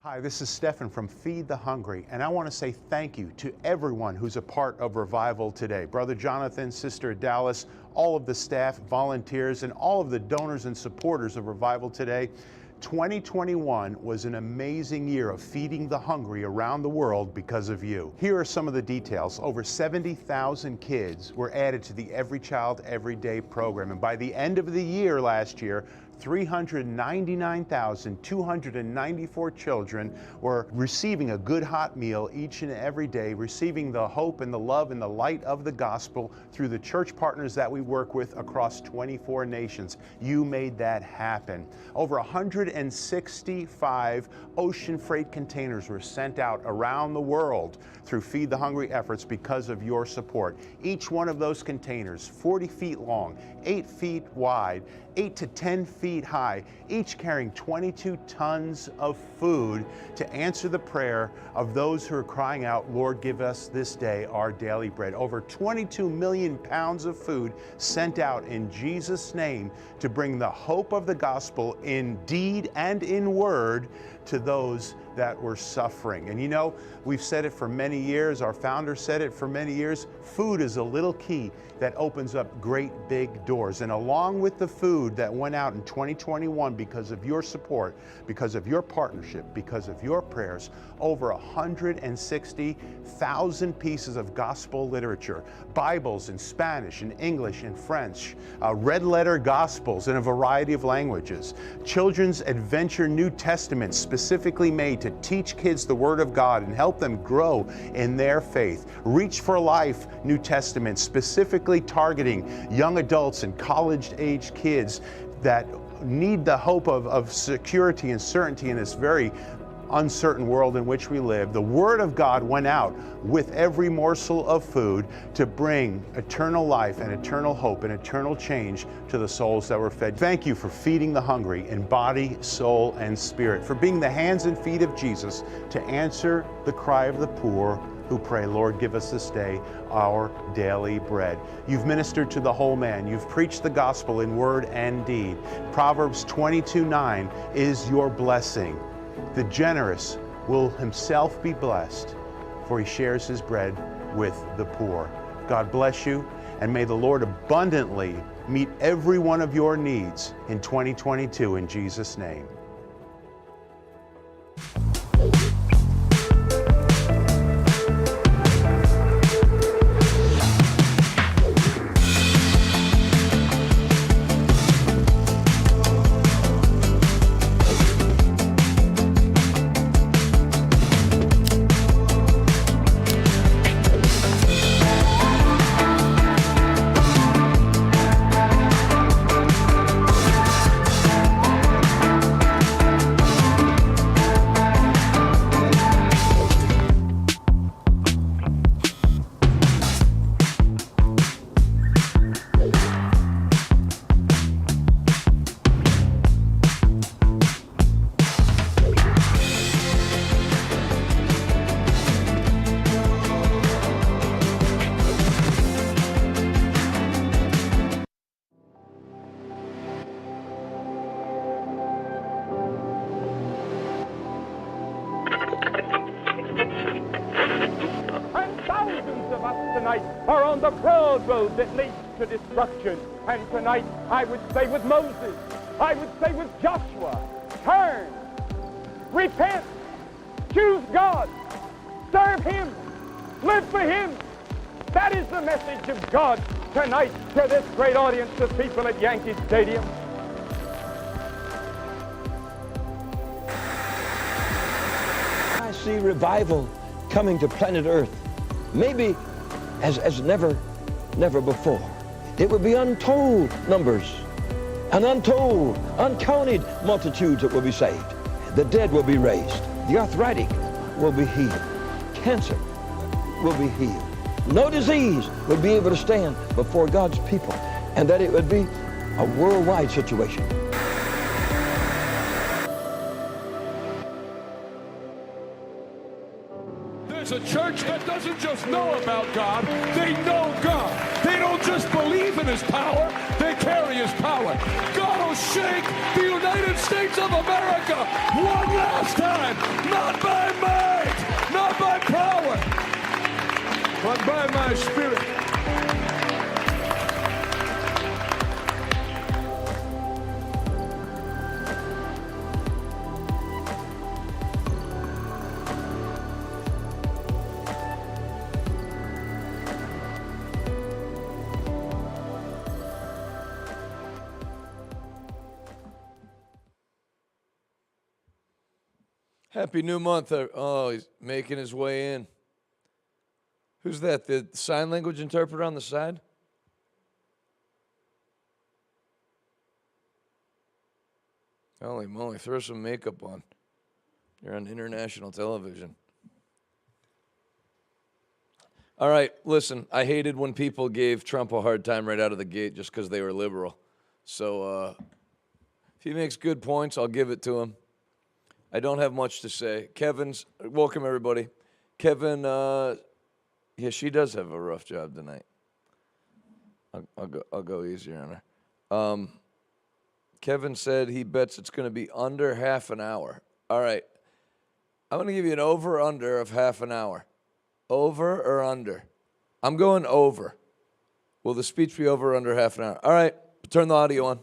Hi, this is Stephen from Feed the Hungry, and I want to say thank you to everyone who's a part of Revival today. Brother Jonathan, Sister Dallas, all of the staff, volunteers, and all of the donors and supporters of Revival today. 2021 was an amazing year of feeding the hungry around the world because of you. Here are some of the details. Over 70,000 kids were added to the Every Child, Every Day program, and by the end of the year last year, 399,294 children were receiving a good hot meal each and every day, receiving the hope and the love and the light of the gospel through the church partners that we work with across 24 nations. You made that happen. Over 165 ocean freight containers were sent out around the world through Feed the Hungry efforts because of your support. Each one of those containers, 40 feet long, 8 feet wide, 8 to 10 feet high, each carrying 22 tons of food to answer the prayer of those who are crying out, Lord, give us this day our daily bread. Over 22 million pounds of food sent out in Jesus' name to bring the hope of the gospel in deed and in word to those that were suffering. And you know, we've said it for many years, our founder said it for many years, food is a little key that opens up great big doors. And along with the food that went out in 2021 because of your support, because of your partnership, because of your prayers, over 160,000 pieces of gospel literature, Bibles in Spanish and English and French, red letter gospels in a variety of languages, children's adventure New Testaments specifically made to teach kids the Word of God and help them grow in their faith, Reach for Life New Testament specifically targeting young adults and college-age kids that need the hope of security and certainty in this very uncertain world in which we live. The Word of God went out with every morsel of food to bring eternal life and eternal hope and eternal change to the souls that were fed. Thank you for feeding the hungry in body, soul, and spirit, for being the hands and feet of Jesus to answer the cry of the poor who pray, Lord, give us this day our daily bread. You've ministered to the whole man. You've preached the gospel in word and deed. Proverbs 22:9 is your blessing. The generous will himself be blessed, for he shares his bread with the poor. God bless you, and may the Lord abundantly meet every one of your needs in 2022 in Jesus' name. Are on the broad road that leads to destruction. And tonight, I would say with Moses, I would say with Joshua, turn, repent, choose God, serve Him, live for Him. That is the message of God tonight to this great audience of people at Yankee Stadium. I see revival coming to planet Earth, maybe as never before. It will be untold numbers, and untold, uncounted multitudes that will be saved. The dead will be raised. The arthritic will be healed. Cancer will be healed. No disease will be able to stand before God's people, and that it would be a worldwide situation. There's a church that doesn't just know about God, they know God. They don't don't just believe in his power, they carry his power. God will shake the United States of America one last time, not by might, not by power, but by my spirit. Happy new month. Oh, he's making his way in. Who's that? The sign language interpreter on the side? Holy moly, throw some makeup on. You're on international television. All right, listen, I hated when people gave Trump a hard time right out of the gate just because they were liberal. So if he makes good points, I'll give it to him. I don't have much to say. Kevin's, welcome everybody. Kevin, yeah, she does have a rough job tonight. I'll go easier on her. Kevin said he bets it's going to be under half an hour. All right. I'm going to give you an over-under of half an hour. Over or under? I'm going over. Will the speech be over or under half an hour? All right. Turn the audio on.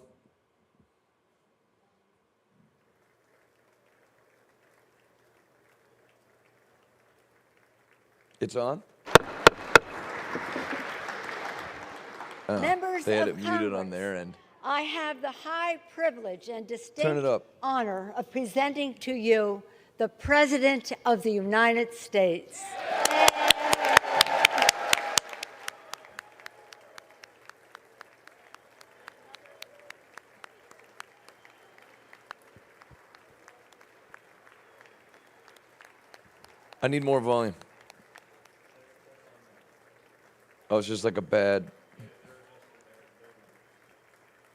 It's on? Members they had of it Congress, muted on their end. I have the high privilege and Turn it distinct up. honor of presenting to you the President of the United States. I need more volume. Oh, it's just like a bad.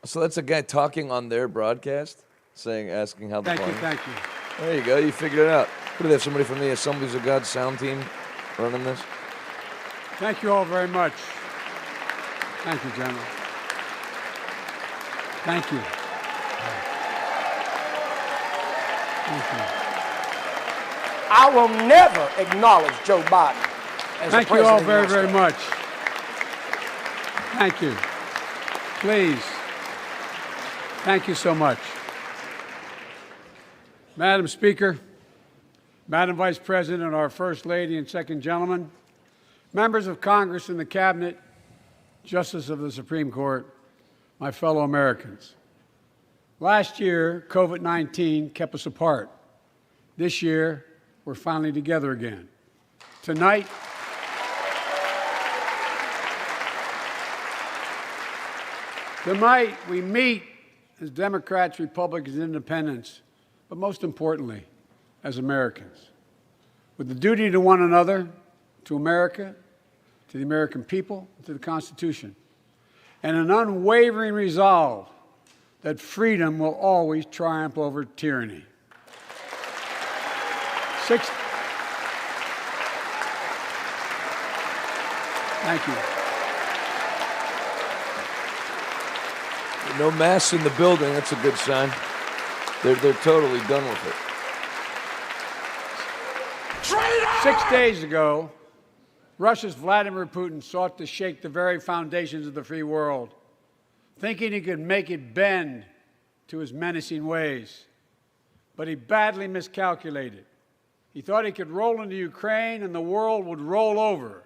So that's a guy talking on their broadcast, asking how the volume. Thank you. There you go. You figured it out. What do they have? Somebody from the Assemblies of God sound team running this? Thank you all very much. Thank you, General. Thank you. Thank you. I will never acknowledge Joe Biden as Thank the you all president very, of the very United much. Thank you. Please. Thank you so much. Madam Speaker, Madam Vice President, our First Lady and Second Gentleman, members of Congress and the Cabinet, Justice of the Supreme Court, my fellow Americans. Last year, COVID-19 kept us apart. This year, we're finally together again. Tonight, we meet as Democrats, Republicans, Independents, but most importantly, as Americans, with the duty to one another, to America, to the American people, to the Constitution, and an unwavering resolve that freedom will always triumph over tyranny. Thank you. No masks in the building. That's a good sign. They're totally done with it. 6 days ago, Russia's Vladimir Putin sought to shake the very foundations of the free world, thinking he could make it bend to his menacing ways. But he badly miscalculated. He thought he could roll into Ukraine and the world would roll over.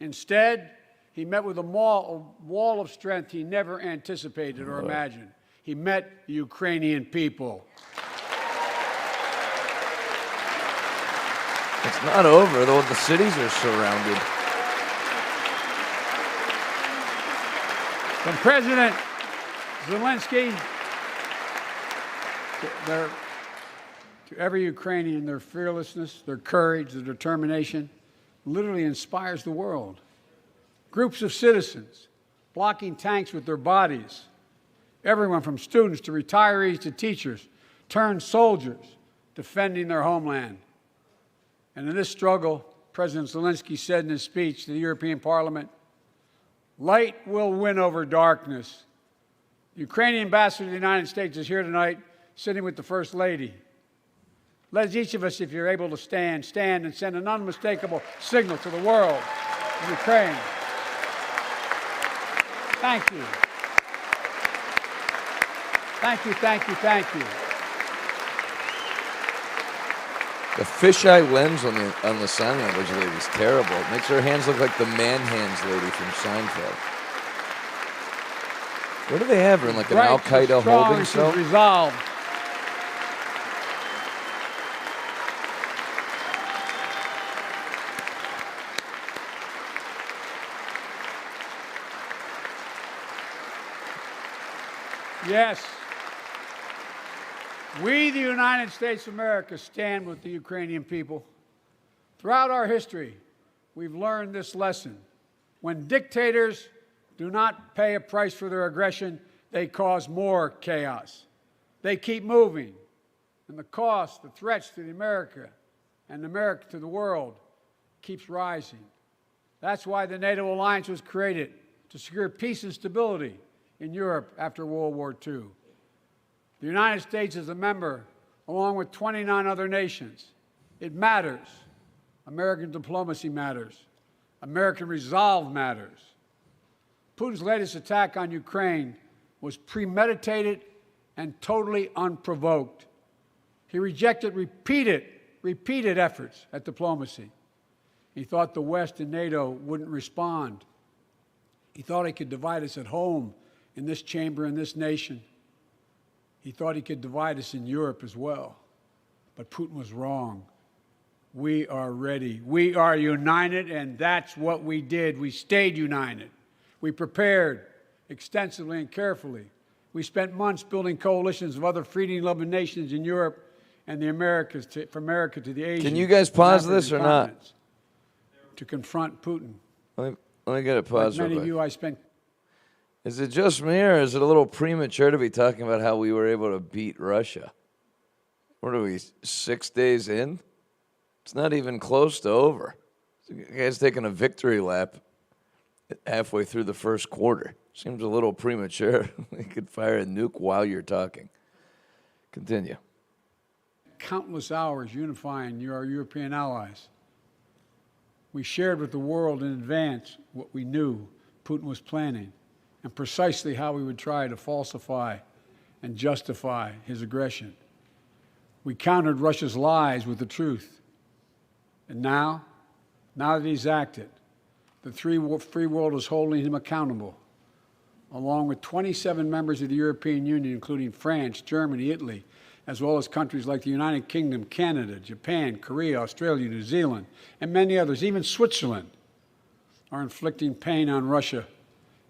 Instead, he met with a wall of strength he never anticipated or imagined. He met the Ukrainian people. It's not over, though. The cities are surrounded. From President Zelensky to every Ukrainian, their fearlessness, their courage, their determination literally inspires the world. Groups of citizens blocking tanks with their bodies, everyone from students to retirees to teachers, turned soldiers defending their homeland. And in this struggle, President Zelensky said in his speech to the European Parliament, Light will win over darkness. The Ukrainian ambassador to the United States is here tonight, sitting with the First Lady. Let each of us, if you're able to stand and send an unmistakable signal to the world of Ukraine. Thank you. Thank you, thank you, thank you. The fisheye lens on the sign language lady is terrible. It makes her hands look like the man hands lady from Seinfeld. Where do they have her? In like an Al Qaeda holding cell? Resolved. Yes. We, the United States of America, stand with the Ukrainian people. Throughout our history, we've learned this lesson. When dictators do not pay a price for their aggression, they cause more chaos. They keep moving, and the cost, the threats to America and America to the world keeps rising. That's why the NATO alliance was created, to secure peace and stability in Europe after World War II. The United States is a member, along with 29 other nations. It matters. American diplomacy matters. American resolve matters. Putin's latest attack on Ukraine was premeditated and totally unprovoked. He rejected repeated efforts at diplomacy. He thought the West and NATO wouldn't respond. He thought he could divide us at home, in this chamber, in this nation. He thought he could divide us in Europe as well. But Putin was wrong. We are ready. We are united, and that's what we did. We stayed united. We prepared extensively and carefully. We spent months building coalitions of other freedom-loving nations in Europe and the Americas, from America to the Asian. Can you guys pause this or not? To confront Putin. Let me get a pause. Like many of you, I spent. Is it just me, or is it a little premature to be talking about how we were able to beat Russia? What are we, 6 days in? It's not even close to over. You guys taking a victory lap halfway through the first quarter. Seems a little premature. We could fire a nuke while you're talking. Continue. Countless hours unifying our European allies. We shared with the world in advance what we knew Putin was planning, and precisely how we would try to falsify and justify his aggression. We countered Russia's lies with the truth. And now that he's acted, the free world is holding him accountable, along with 27 members of the European Union, including France, Germany, Italy, as well as countries like the United Kingdom, Canada, Japan, Korea, Australia, New Zealand, and many others, even Switzerland, are inflicting pain on Russia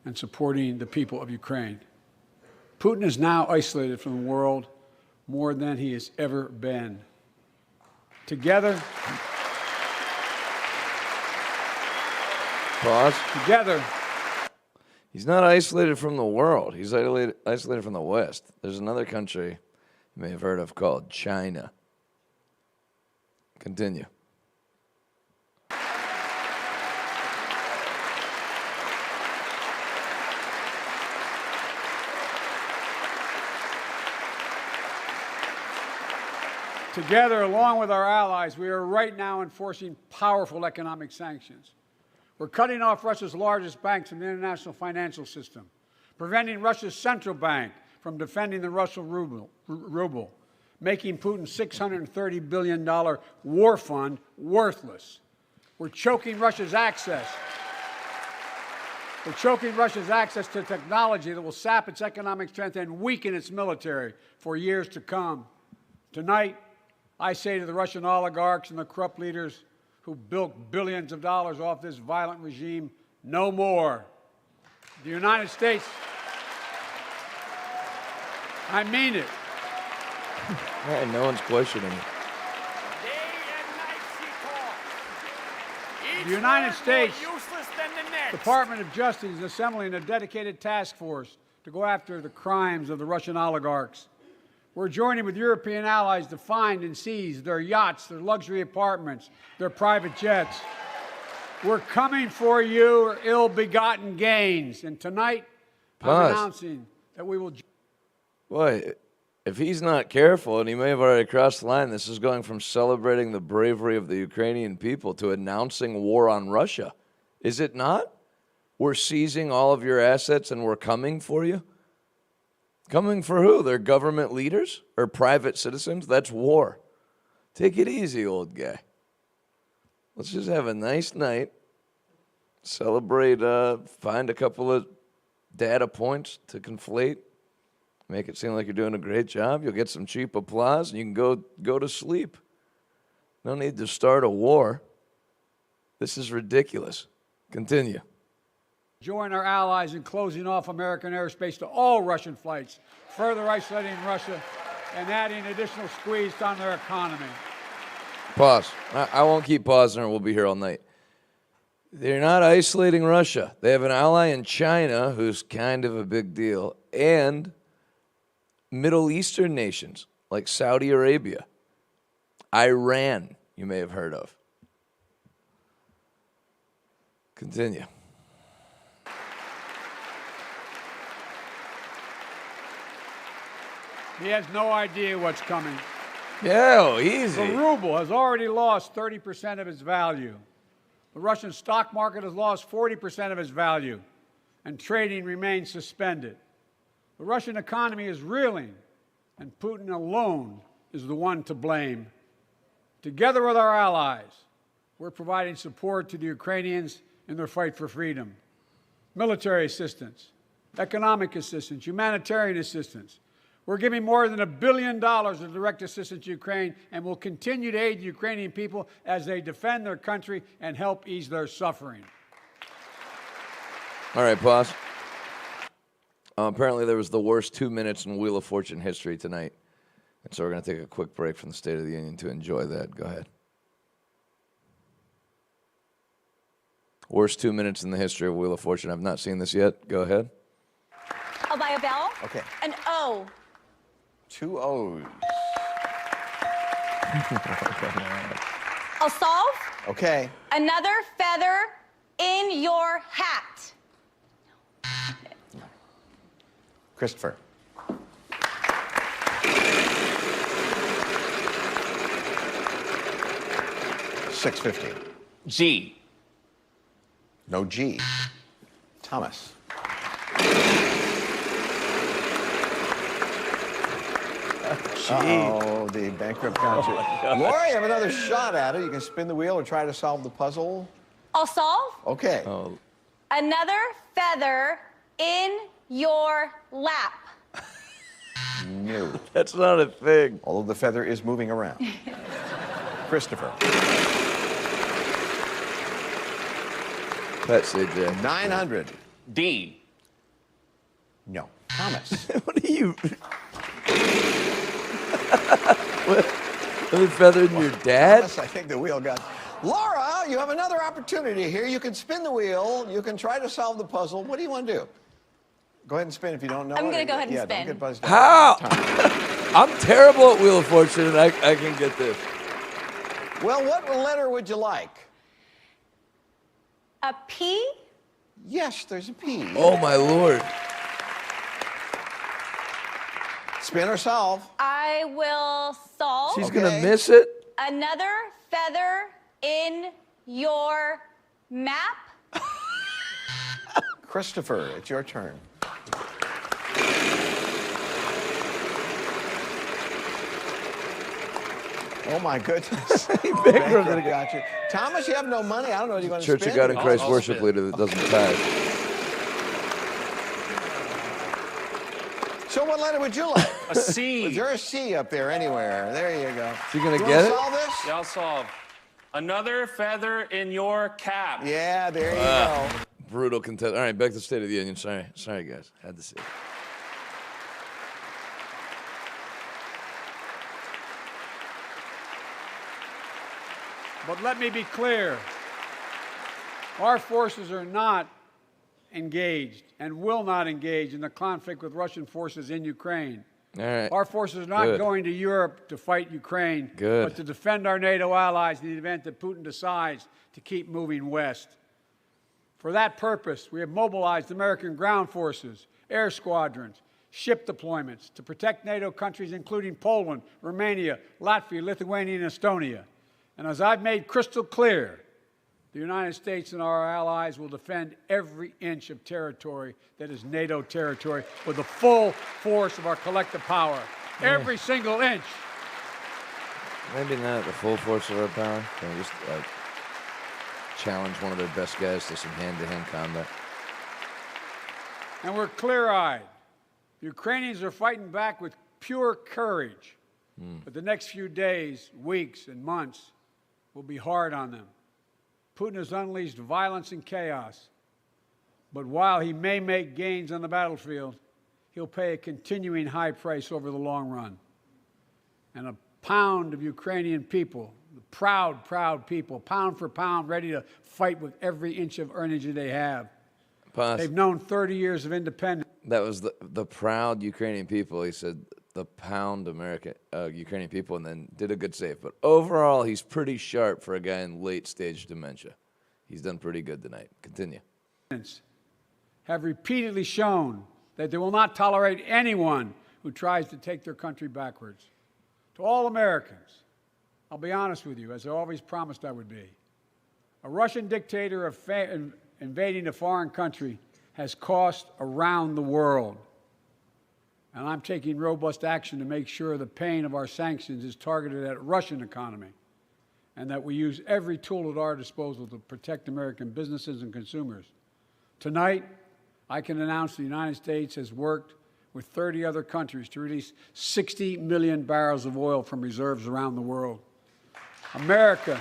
and supporting the people of Ukraine. Putin is now isolated from the world more than he has ever been. Together, pause. Together. He's not isolated from the world. He's isolated from the West. There's another country you may have heard of called China. Continue. Together, along with our allies, we are right now enforcing powerful economic sanctions. We're cutting off Russia's largest banks from the international financial system, preventing Russia's central bank from defending the Russian ruble, making Putin's $630 billion war fund worthless. We're choking Russia's access. We're choking Russia's access to technology that will sap its economic strength and weaken its military for years to come. Tonight, I say to the Russian oligarchs and the corrupt leaders who bilked billions of dollars off this violent regime, no more. The United States, I mean it. Yeah, no one's questioning it. The United States Department of Justice is assembling a dedicated task force to go after the crimes of the Russian oligarchs. We're joining with European allies to find and seize their yachts, their luxury apartments, their private jets. We're coming for you, ill-begotten gains. And tonight, Pause. I'm announcing that we will... Boy, if he's not careful, and he may have already crossed the line, this is going from celebrating the bravery of the Ukrainian people to announcing war on Russia. Is it not? We're seizing all of your assets and we're coming for you? Coming for who? Their government leaders or private citizens? That's war. Take it easy, old guy. Let's just have a nice night, celebrate, find a couple of data points to conflate, make it seem like you're doing a great job. You'll get some cheap applause, and you can go to sleep. No need to start a war. This is ridiculous. Continue. Join our allies in closing off American airspace to all Russian flights, further isolating Russia and adding additional squeeze on their economy. Pause. I won't keep pausing or we'll be here all night. They're not isolating Russia. They have an ally in China who's kind of a big deal, and Middle Eastern nations like Saudi Arabia, Iran, you may have heard of. Continue. He has no idea what's coming. Yeah, easy. The ruble has already lost 30% of its value. The Russian stock market has lost 40% of its value, and trading remains suspended. The Russian economy is reeling, and Putin alone is the one to blame. Together with our allies, we're providing support to the Ukrainians in their fight for freedom. Military assistance, economic assistance, humanitarian assistance. We're giving more than $1 billion of direct assistance to Ukraine, and will continue to aid the Ukrainian people as they defend their country and help ease their suffering. All right, pause. Apparently there was the worst 2 minutes in Wheel of Fortune history tonight. And so we're going to take a quick break from the State of the Union to enjoy that. Go ahead. Worst 2 minutes in the history of Wheel of Fortune. I've not seen this yet. Go ahead. I'll buy a vowel. Okay. An O. 2 O's. I'll solve. Okay. Another feather in your hat. Christopher. $6.50. G. No G. Thomas. Oh, the bankrupt country. Laura, you have another shot at it. You can spin the wheel or try to solve the puzzle. I'll solve. Okay. Another feather in your lap. No. That's not a thing. Although the feather is moving around. Christopher. That's AJ. 900. D. No. Thomas. What are you? Another feather in your dad? Thomas, I think the wheel got... Laura, you have another opportunity here. You can spin the wheel. You can try to solve the puzzle. What do you want to do? Go ahead and spin if you don't know. I'm going to go ahead and yeah, spin. Don't get buzzed out. How? I'm terrible at Wheel of Fortune, and I can get this. Well, what letter would you like? A P? Yes, there's a P. Oh, my Lord. Spin or solve. I will solve. She's going to miss it? Another feather in your map. Christopher, it's your turn. Oh, my goodness. Bankrupt got you. Thomas, you have no money. I don't know what you want to spin. Church of God in Christ worship leader that doesn't tithe. So what letter would you like? A C. Is there a C up there anywhere? There you go. Is he going to You get wanna it? solve this? Yeah, I'll solve. Another feather in your cap. Yeah, there you go. Brutal contest. All right, back to the State of the Union. Sorry, guys. Had to see it. But let me be clear. Our forces are not engaged and will not engage in the conflict with Russian forces in Ukraine. All right. Our forces are not Good. going to Europe to fight Ukraine, Good. but to defend our NATO allies in the event that Putin decides to keep moving west. For that purpose, we have mobilized American ground forces, air squadrons, ship deployments to protect NATO countries including Poland, Romania, Latvia, Lithuania, and Estonia. And as I've made crystal clear, the United States and our allies will defend every inch of territory that is NATO territory with the full force of our collective power. Every single inch. Maybe not the full force of our power. Can we just challenge one of their best guys to some hand-to-hand combat? And we're clear-eyed. The Ukrainians are fighting back with pure courage. But the next few days, weeks, and months will be hard on them. Putin has unleashed violence and chaos. But while he may make gains on the battlefield, he'll pay a continuing high price over the long run. And a pound of Ukrainian people, the proud, proud people, pound for pound, ready to fight with every inch of energy they have. They've known 30 years of independence. That was the proud Ukrainian people. He said the pound Ukrainian people, and then did a good save. But overall, he's pretty sharp for a guy in late-stage dementia. He's done pretty good tonight. Continue. Have repeatedly shown that they will not tolerate anyone who tries to take their country backwards. To all Americans, I'll be honest with you, as I always promised I would be. A Russian dictator invading a foreign country has cost around the world. And I'm taking robust action to make sure the pain of our sanctions is targeted at the Russian economy and that we use every tool at our disposal to protect American businesses and consumers. Tonight, I can announce the United States has worked with 30 other countries to release 60 million barrels of oil from reserves around the world. America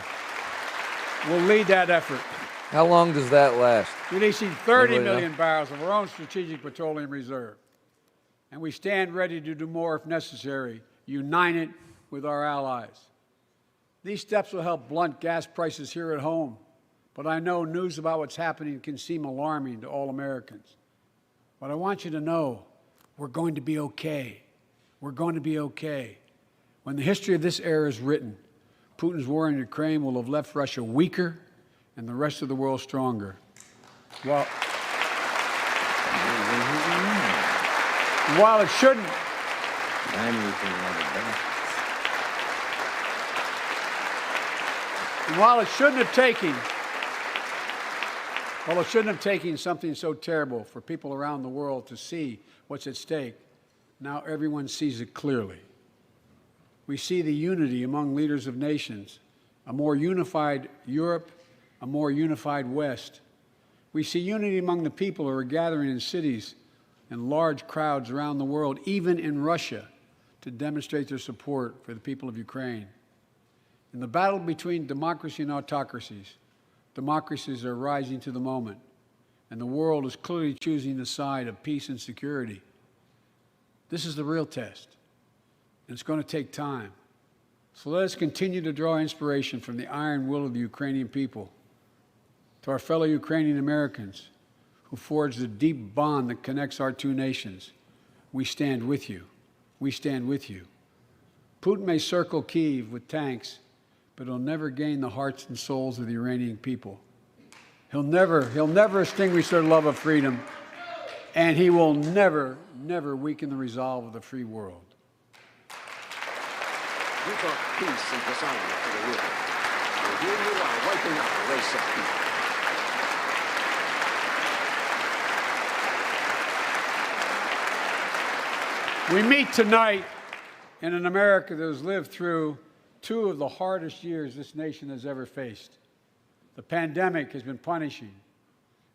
will lead that effort. How long does that last? Releasing 30 million barrels of our own strategic petroleum reserve. And we stand ready to do more if necessary, united with our allies. These steps will help blunt gas prices here at home, but I know news about what's happening can seem alarming to all Americans. But I want you to know we're going to be okay. We're going to be okay. When the history of this era is written, Putin's war in Ukraine will have left Russia weaker and the rest of the world stronger. Well, while it shouldn't, have taken something so terrible for people around the world to see what's at stake, now everyone sees it clearly. We see the unity among leaders of nations, a more unified Europe, a more unified West. We see unity among the people who are gathering in cities and large crowds around the world, even in Russia, to demonstrate their support for the people of Ukraine. In the battle between democracy and autocracies, democracies are rising to the moment, and the world is clearly choosing the side of peace and security. This is the real test, and it's going to take time. So let us continue to draw inspiration from the iron will of the Ukrainian people. To our fellow Ukrainian Americans who forged the deep bond that connects our two nations, we stand with you. We stand with you. Putin may circle Kyiv with tanks, but he'll never gain the hearts and souls of the Iranian people. He'll never extinguish their love of freedom, and he will never weaken the resolve of the free world. You brought peace and disarmament to the world. And here you are wiping out a race of people. We meet tonight in an America that has lived through two of the hardest years this nation has ever faced. The pandemic has been punishing,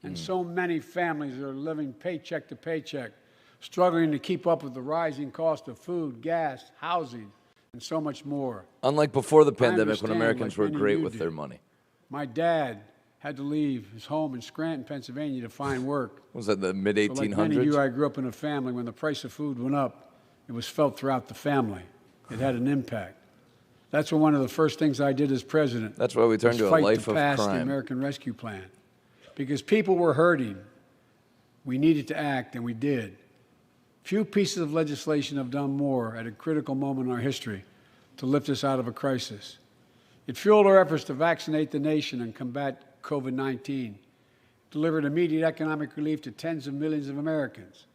and so many families are living paycheck to paycheck, struggling to keep up with the rising cost of food, gas, housing, and so much more. Unlike before the pandemic, when Americans were great with their money. My dad had to leave his home in Scranton, Pennsylvania to find work. Was that the mid-1800s? So like many of you, I grew up in a family when the price of food went up, it was felt throughout the family. It had an impact. That's one of the first things I did as president. That's why we turned to a life of pass the crime. American Rescue Plan. Because people were hurting. We needed to act, and we did. Few pieces of legislation have done more at a critical moment in our history to lift us out of a crisis. It fueled our efforts to vaccinate the nation and combat COVID-19, delivered immediate economic relief to tens of millions of Americans.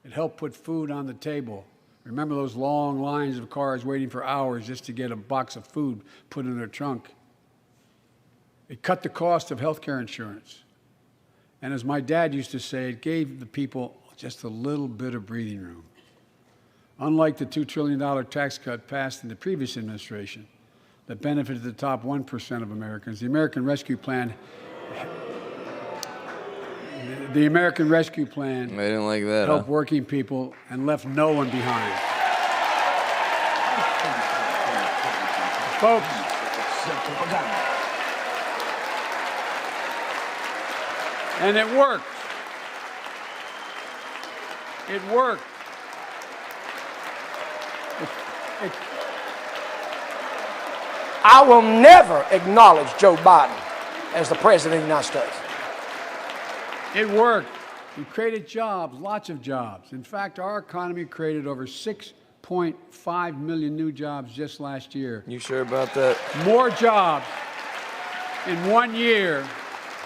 It helped put food on the table. Remember those long lines of cars waiting for hours just to get a box of food put in their trunk? It cut the cost of health care insurance. And as my dad used to say, it gave the people just a little bit of breathing room. Unlike the $2 trillion tax cut passed in the previous administration that benefited the top 1% of Americans, the American Rescue Plan I didn't like that, helped working people and left no one behind. Folks, and it worked. It worked. I will never acknowledge Joe Biden as the President of the United States. It worked. We created jobs, lots of jobs. In fact, our economy created over 6.5 million new jobs just last year. You sure about that? More jobs in 1 year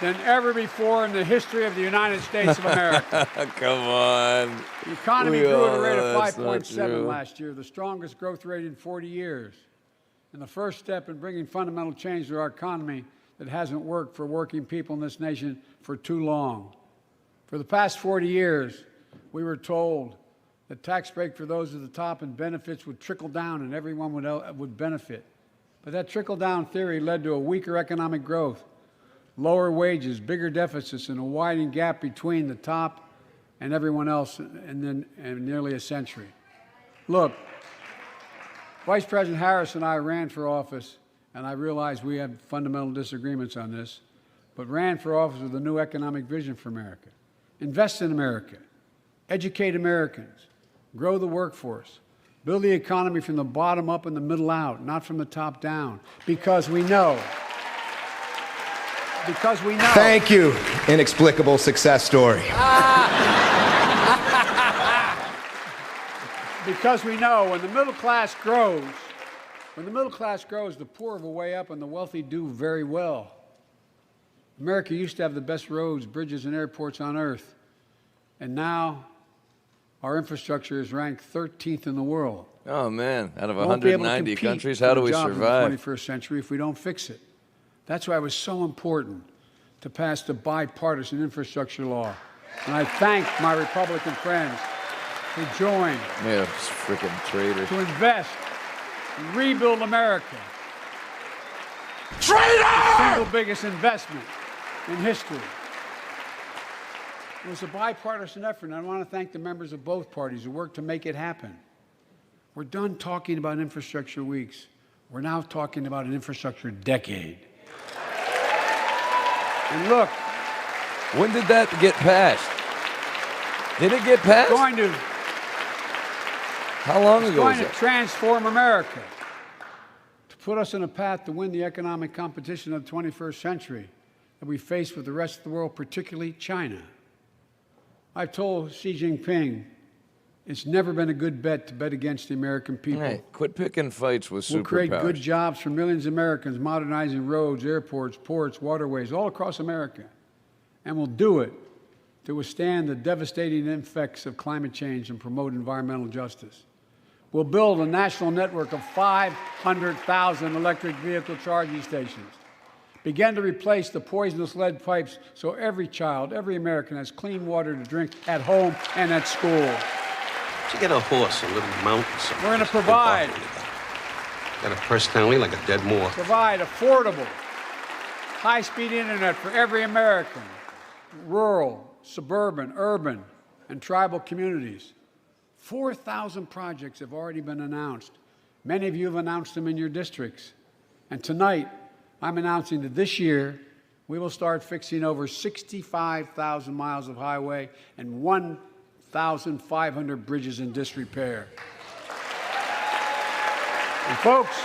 than ever before in the history of the United States of America. Come on. The economy grew at a rate of That's not 5.7 true. last year, the strongest growth rate in 40 years. And the first step in bringing fundamental change to our economy that hasn't worked for working people in this nation for too long. For the past 40 years, we were told that tax break for those at the top and benefits would trickle down and everyone would benefit. But that trickle-down theory led to a weaker economic growth, lower wages, bigger deficits, and a widening gap between the top and everyone else in nearly a century. Look, Vice President Harris and I ran for office, and I realize we have fundamental disagreements on this, but ran for office with a new economic vision for America. Invest in America, educate Americans, grow the workforce, build the economy from the bottom up and the middle out, not from the top down, because we know. Thank you, inexplicable success story. Because we know when the middle class grows, the poor have a way up and the wealthy do very well. America used to have the best roads, bridges, and airports on earth. And now our infrastructure is ranked 13th in the world. Oh, man. Out of Won't be able to 190 compete countries, for how the do we jobs survive? in the 21st century if we don't fix it. That's why it was so important to pass the bipartisan infrastructure law. And I thank my Republican friends who joined Yeah, freaking traitor. to invest and rebuild America. Traitor! The single biggest investment in history. It was a bipartisan effort, and I want to thank the members of both parties who worked to make it happen. We're done talking about infrastructure weeks. We're now talking about an infrastructure decade. And look, When did that get passed? Did it get passed? How long it's ago was going to it? transform America, to put us on a path to win the economic competition of the 21st century that we face with the rest of the world, particularly China. I've told Xi Jinping it's never been a good bet to bet against the American people. Hey, quit picking fights with We'll create good superpowers. jobs for millions of Americans, modernizing roads, airports, ports, waterways, all across America. And we'll do it to withstand the devastating effects of climate change and promote environmental justice. We'll build a national network of 500,000 electric vehicle charging stations. Begin to replace the poisonous lead pipes so every child, every American has clean water to drink at home and at school. You get a horse, a little mount, something. We're going to provide Got a personality like a dead Moor. affordable, high-speed internet for every American, rural, suburban, urban, and tribal communities. 4,000 projects have already been announced. Many of you have announced them in your districts. And tonight, I'm announcing that this year, we will start fixing over 65,000 miles of highway and 1,500 bridges in disrepair. And folks,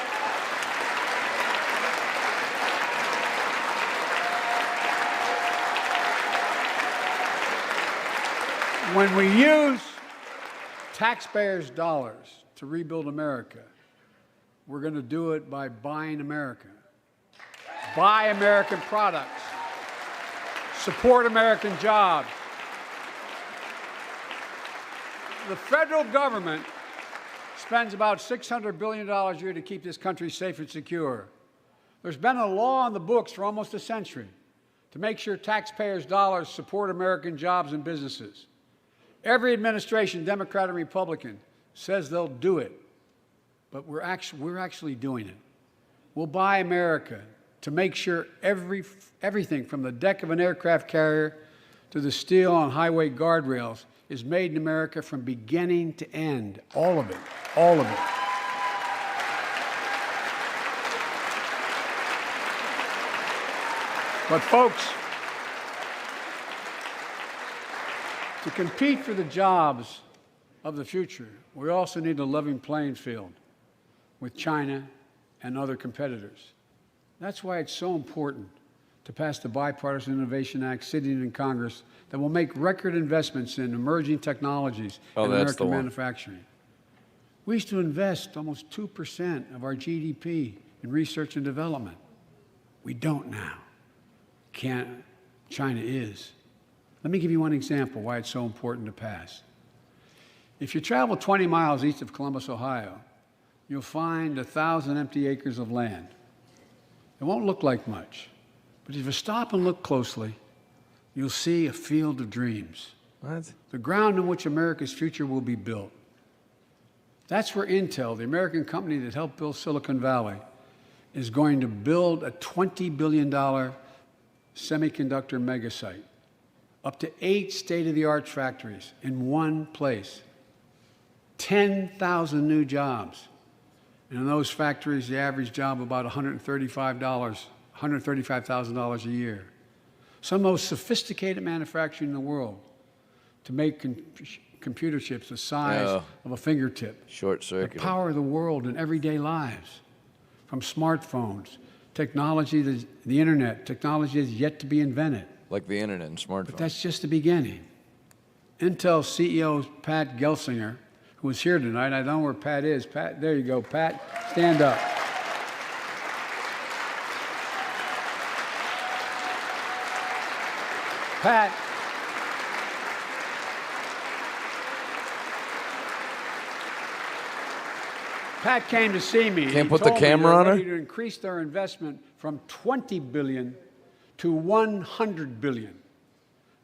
when we use taxpayers' dollars to rebuild America, we're going to do it by buying America. Buy American products. Support American jobs. The federal government spends about $600 billion a year to keep this country safe and secure. There's been a law on the books for almost a century to make sure taxpayers' dollars support American jobs and businesses. Every administration, Democrat and Republican, says they'll do it, but we're actually doing it. We'll buy America to make sure everything from the deck of an aircraft carrier to the steel on highway guardrails is made in America from beginning to end. All of it. All of it. But folks, to compete for the jobs of the future, we also need a level playing field with China and other competitors. That's why it's so important to pass the Bipartisan Innovation Act sitting in Congress that will make record investments in emerging technologies and American manufacturing. We used to invest almost 2% of our GDP in research and development. We don't now. China is. Let me give you one example why it's so important to pass. If you travel 20 miles east of Columbus, Ohio, you'll find 1,000 empty acres of land. It won't look like much, but if you stop and look closely, you'll see a field of dreams. What? The ground on which America's future will be built. That's where Intel, the American company that helped build Silicon Valley, is going to build a $20 billion semiconductor megasite. Up to 8 state-of-the-art factories in one place. 10,000 new jobs. And in those factories, the average job about $135,000 a year. Some of the most sophisticated manufacturing in the world to make computer chips the size of a fingertip. Short circuit. The power of the world in everyday lives. From smartphones, technology, the internet, technology is yet to be invented. Like the internet and smartphones. But that's just the beginning. Intel CEO Pat Gelsinger, who is here tonight, I don't know where Pat is. Pat, there you go, Pat, stand up. Pat came to see me. Can't put the camera on her? To increase their investment from $20 billion to $100 billion.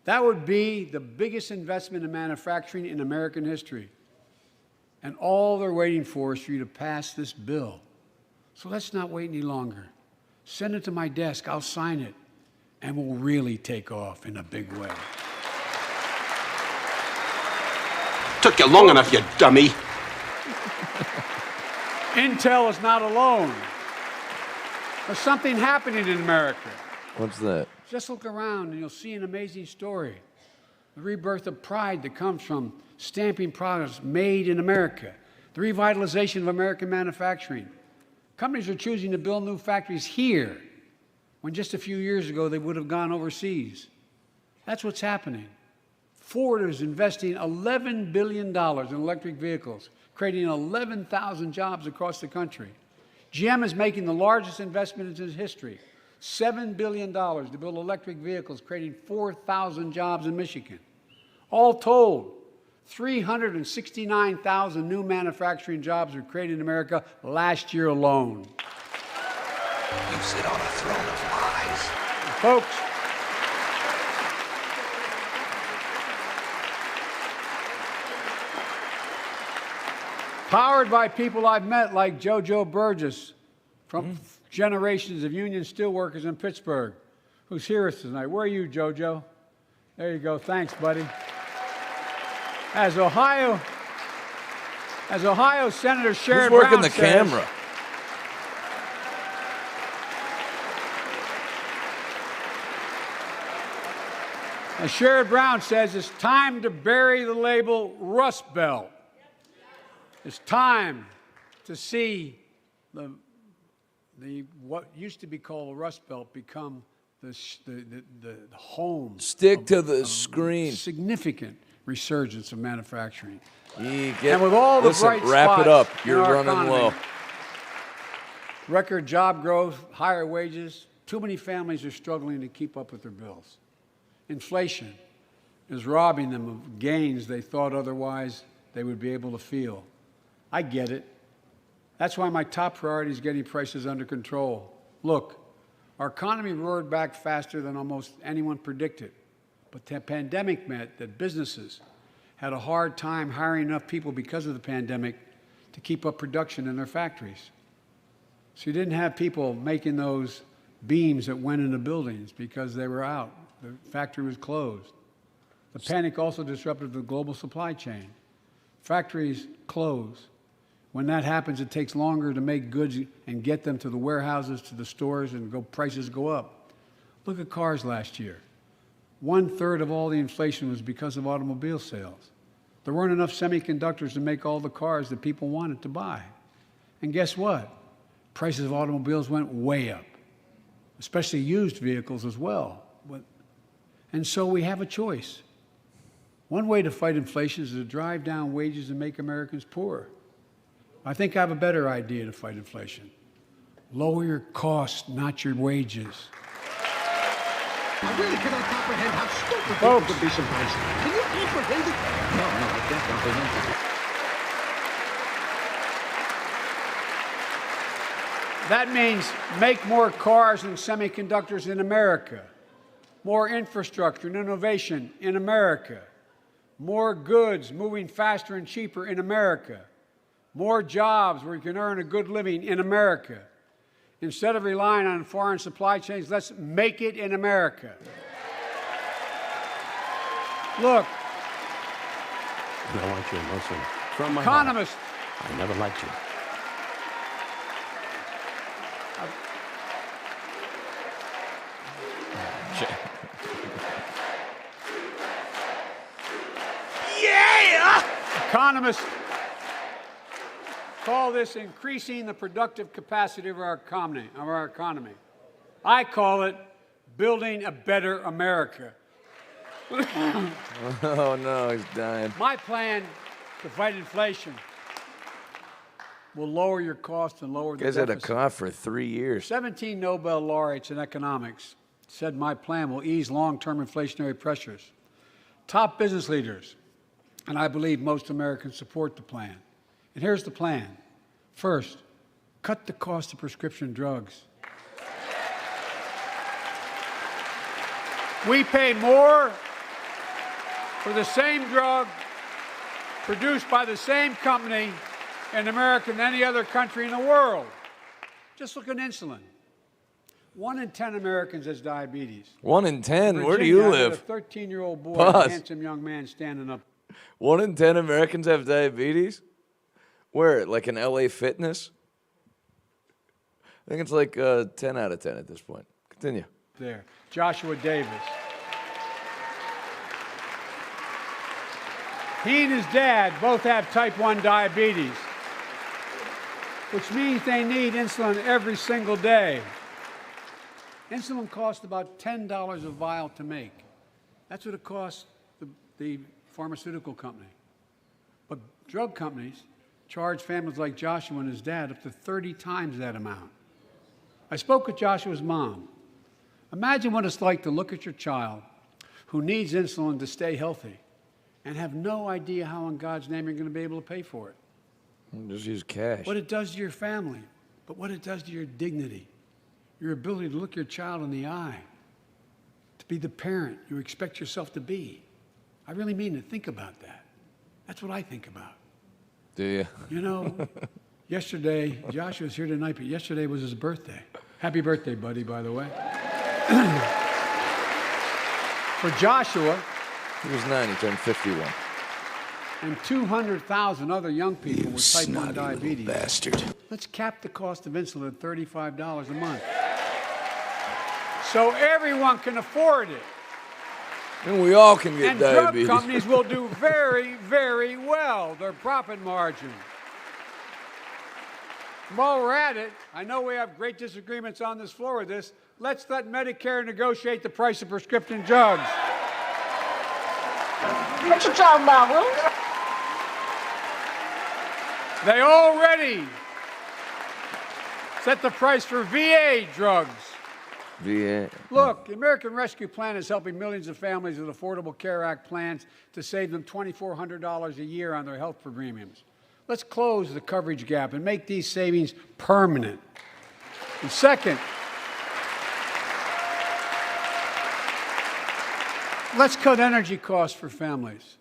That would be the biggest investment in manufacturing in American history. And all they're waiting for is for you to pass this bill. So let's not wait any longer. Send it to my desk, I'll sign it, and we'll really take off in a big way. Took you long enough, you dummy. Intel is not alone. There's something happening in America. What's that? Just look around and you'll see an amazing story. The rebirth of pride that comes from stamping products made in America. The revitalization of American manufacturing. Companies are choosing to build new factories here when just a few years ago they would have gone overseas. That's what's happening. Ford is investing $11 billion in electric vehicles, creating 11,000 jobs across the country. GM is making the largest investment in its history, $7 billion to build electric vehicles, creating 4,000 jobs in Michigan. All told, 369,000 new manufacturing jobs were created in America last year alone. You sit on a throne of lies. Folks, powered by people I've met like JoJo Burgess from generations of union steelworkers in Pittsburgh, who's here with us tonight. Where are you, JoJo? There you go. Thanks, buddy. As Ohio Senator Sherrod Brown working the camera? As Sherrod Brown says, it's time to bury the label Rust Belt. It's time to see the what used to be called the Rust Belt become the home. Stick to the screen. Significant resurgence of manufacturing. And with all the bright wrap it spots up. in You're our running economy, low. record job growth, higher wages, too many families are struggling to keep up with their bills. Inflation is robbing them of gains they thought otherwise they would be able to feel. I get it. That's why my top priority is getting prices under control. Look, our economy roared back faster than almost anyone predicted, but the pandemic meant that businesses had a hard time hiring enough people because of the pandemic to keep up production in their factories. So you didn't have people making those beams that went into buildings because they were out. The factory was closed. The panic also disrupted the global supply chain. Factories close. When that happens, it takes longer to make goods and get them to the warehouses, to the stores, and prices go up. Look at cars last year. 1/3 of all the inflation was because of automobile sales. There weren't enough semiconductors to make all the cars that people wanted to buy. And guess what? Prices of automobiles went way up, especially used vehicles as well. And so we have a choice. One way to fight inflation is to drive down wages and make Americans poorer. I think I have a better idea to fight inflation. Lower your costs, not your wages. I really cannot comprehend how stupid Folks, people could be sometimes. Can you comprehend it? No, I can't comprehend it. that means make more cars and semiconductors in America, more infrastructure and innovation in America, more goods moving faster and cheaper in America, more jobs where you can earn a good living in America. Instead of relying on foreign supply chains, let's make it in America. Look, I want you, listen. From my economists, heart, I never liked you. economists call this increasing the productive capacity of our economy. I call it building a better America. Oh no, he's dying. My plan to fight inflation will lower your costs and lower the You guys deficit. had a cough for 3 years. 17 Nobel laureates in economics said my plan will ease long-term inflationary pressures. Top business leaders, and I believe most Americans support the plan. And here's the plan. First, cut the cost of prescription drugs. We pay more for the same drug produced by the same company in America than any other country in the world. Just look at insulin. 1 in 10 Americans has diabetes. 1 in 10? Virginia, Where do you I had live? a 13-year-old boy, Pause. a handsome young man standing up. 1 in 10 Americans have diabetes? Where? Like in LA Fitness? I think it's like 10 out of 10 at this point. Continue. There. Joshua Davis. He and his dad both have type 1 diabetes, which means they need insulin every single day. Insulin costs about $10 a vial to make. That's what it costs the pharmaceutical company. But drug companies charge families like Joshua and his dad up to 30 times that amount. I spoke with Joshua's mom. Imagine what it's like to look at your child who needs insulin to stay healthy and have no idea how in God's name you're going to be able to pay for it. Just use cash. What it does to your family, but what it does to your dignity, your ability to look your child in the eye, to be the parent you expect yourself to be. I really mean to think about that. That's what I think about. Do you? You know, yesterday, Joshua's here tonight, but yesterday was his birthday. Happy birthday, buddy, by the way. For Joshua, He was 9, he turned 51. and 200,000 other young people with type 1 diabetes. Bastard. Let's cap the cost of insulin at $35 a month, so everyone can afford it. And we all can get And diabetes. drug companies will do very, very well, their profit margin. While we're at it, I know we have great disagreements on this floor with this. Let's let Medicare negotiate the price of prescription drugs. What you talking about, Willis? They already set the price for VA drugs. VA. Look, the American Rescue Plan is helping millions of families with Affordable Care Act plans to save them $2,400 a year on their health premiums. Let's close the coverage gap and make these savings permanent. And second, let's cut energy costs for families,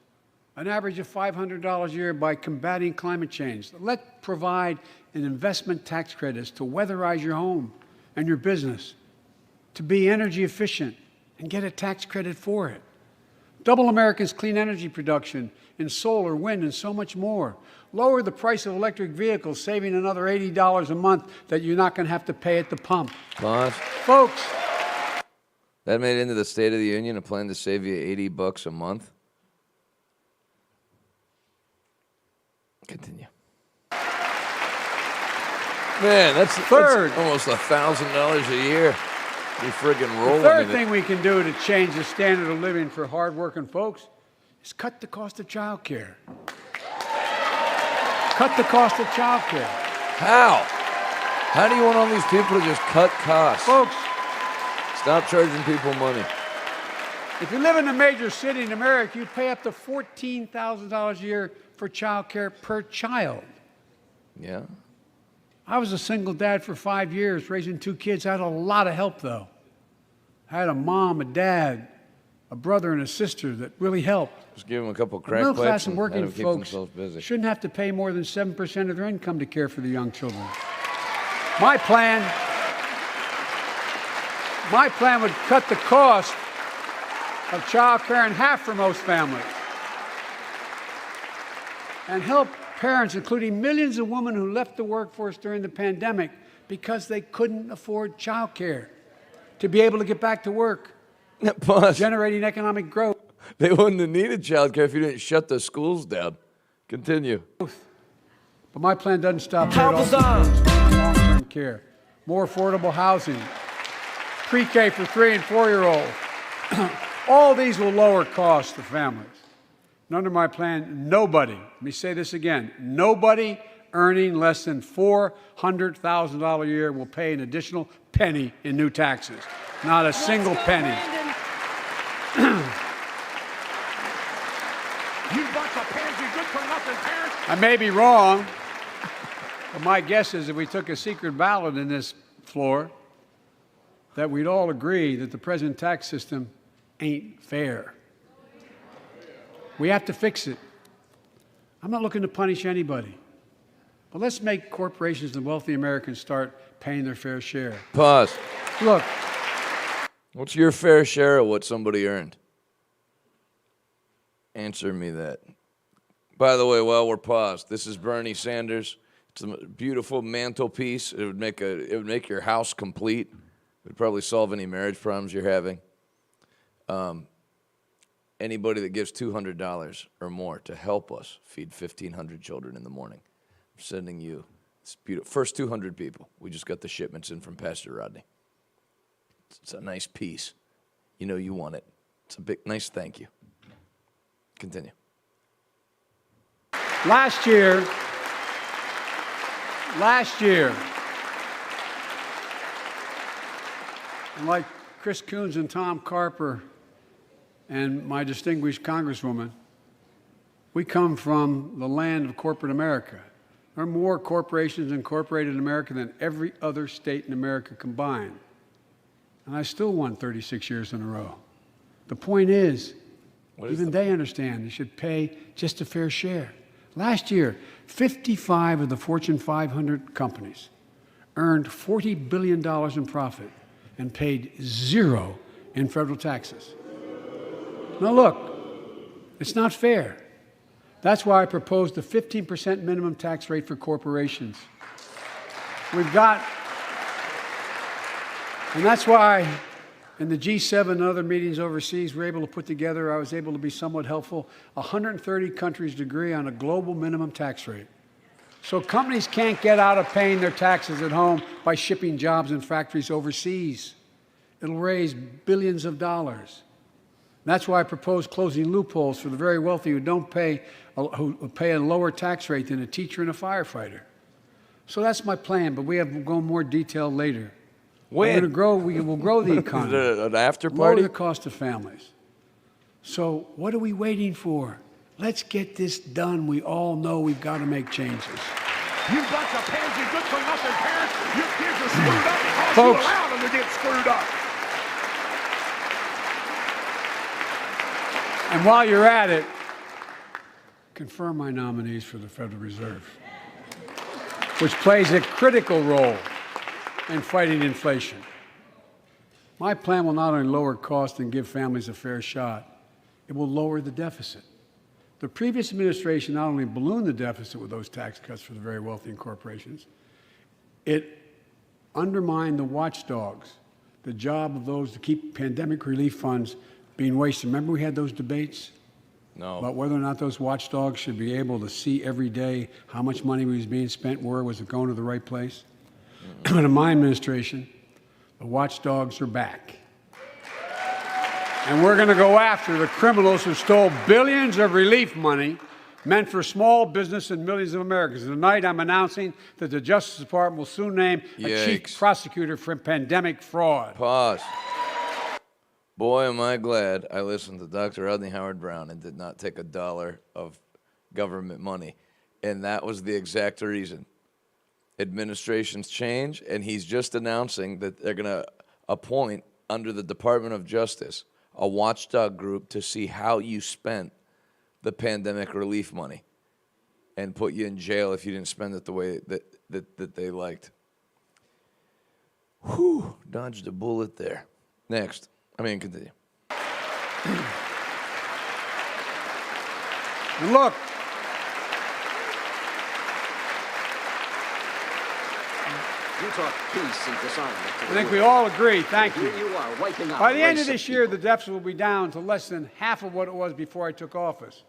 an average of $500 a year by combating climate change. Let's provide an investment tax credits to weatherize your home and your business, to be energy efficient and get a tax credit for it. Double America's clean energy production in solar, wind, and so much more. Lower the price of electric vehicles, saving another $80 a month that you're not going to have to pay at the pump. Boss. Folks. That made it into the State of the Union, a plan to save you $80 a month. Continue. Man, that's almost $1,000 a year. We friggin' rolling. The third thing we can do to change the standard of living for hardworking folks is cut the cost of child care. Cut the cost of child care. How? How do you want all these people to just cut costs? Folks, stop charging people money. If you live in a major city in America, you pay up to $14,000 a year for child care per child. Yeah. I was a single dad for 5 years, raising 2 kids. I had a lot of help, though. I had a mom, a dad, a brother, and a sister that really helped. Just give them a couple crack Middle class pipes and working keep folks themselves busy. shouldn't have to pay more than 7% of their income to care for the young children. My plan would cut the cost of child care in half for most families and help parents, including millions of women who left the workforce during the pandemic because they couldn't afford child care, to be able to get back to work, generating economic growth. They wouldn't have needed child care if you didn't shut the schools down. Continue. But my plan doesn't stop there. It also includes long-term care, more affordable housing, pre-K for 3- and 4-year-olds. All these will lower costs to families. And under my plan, nobody, let me say this again, nobody earning less than $400,000 a year will pay an additional penny in new taxes. Not a single penny. You bunch of pansy good-for-nothing parents. I may be wrong, but my guess is if we took a secret ballot in this floor, that we'd all agree that the present tax system ain't fair. We have to fix it. I'm not looking to punish anybody, but let's make corporations and wealthy Americans start paying their fair share. Pause. Look. What's your fair share of what somebody earned? Answer me that. By the way, while we're paused, this is Bernie Sanders. It's a beautiful mantelpiece. It would make your house complete. It would probably solve any marriage problems you're having. Anybody that gives $200 or more to help us feed 1,500 children in the morning, I'm sending you this beautiful first 200 people. We just got the shipments in from Pastor Rodney. It's a nice piece. You know you want it. It's a big, nice thank you. Continue. Last year, and like Chris Coons and Tom Carper and my distinguished Congresswoman, we come from the land of corporate America. There are more corporations incorporated in America than every other state in America combined. And I still won 36 years in a row. The point is, even they understand they should pay just a fair share. Last year, 55 of the Fortune 500 companies earned $40 billion in profit and paid zero in federal taxes. Now look, it's not fair. That's why I proposed a 15% minimum tax rate for corporations. And that's why in the G7 and other meetings overseas, we're able to put together, I was able to be somewhat helpful, 130 countries agree on a global minimum tax rate. So companies can't get out of paying their taxes at home by shipping jobs and factories overseas. It'll raise billions of dollars. That's why I propose closing loopholes for the very wealthy who pay a lower tax rate than a teacher and a firefighter. So that's my plan, but we'll go in more detail later. When? We will grow the economy. Is it an after party? Lower the cost of families. So what are we waiting for? Let's get this done. We all know we've got to make changes. You bunch of pansy good-for-nothing parents, your kids are screwed up because Folks, you allow them to get screwed up. And while you're at it, confirm my nominees for the Federal Reserve, which plays a critical role in fighting inflation. My plan will not only lower costs and give families a fair shot, it will lower the deficit. The previous administration not only ballooned the deficit with those tax cuts for the very wealthy and corporations, it undermined the watchdogs, the job of those to keep pandemic relief funds being wasted. Remember we had those debates? No. About whether or not those watchdogs should be able to see every day how much money was being spent, where was it going to the right place? But in my administration, the watchdogs are back. And we're going to go after the criminals who stole billions of relief money meant for small business and millions of Americans. Tonight, I'm announcing that the Justice Department will soon name a chief prosecutor for pandemic fraud. Pause. Boy, am I glad I listened to Dr. Rodney Howard-Brown and did not take $1 of government money. And that was the exact reason. Administrations change, and he's just announcing that they're going to appoint under the Department of Justice a watchdog group to see how you spent the pandemic relief money and put you in jail if you didn't spend it the way that they liked. Whew, dodged a bullet there. Continue. And look, You talk peace and disarmament. I think we all agree. Thank you. Here you are, wiping out By the end race of this year, the deficit will be down to less than half of what it was before I took office.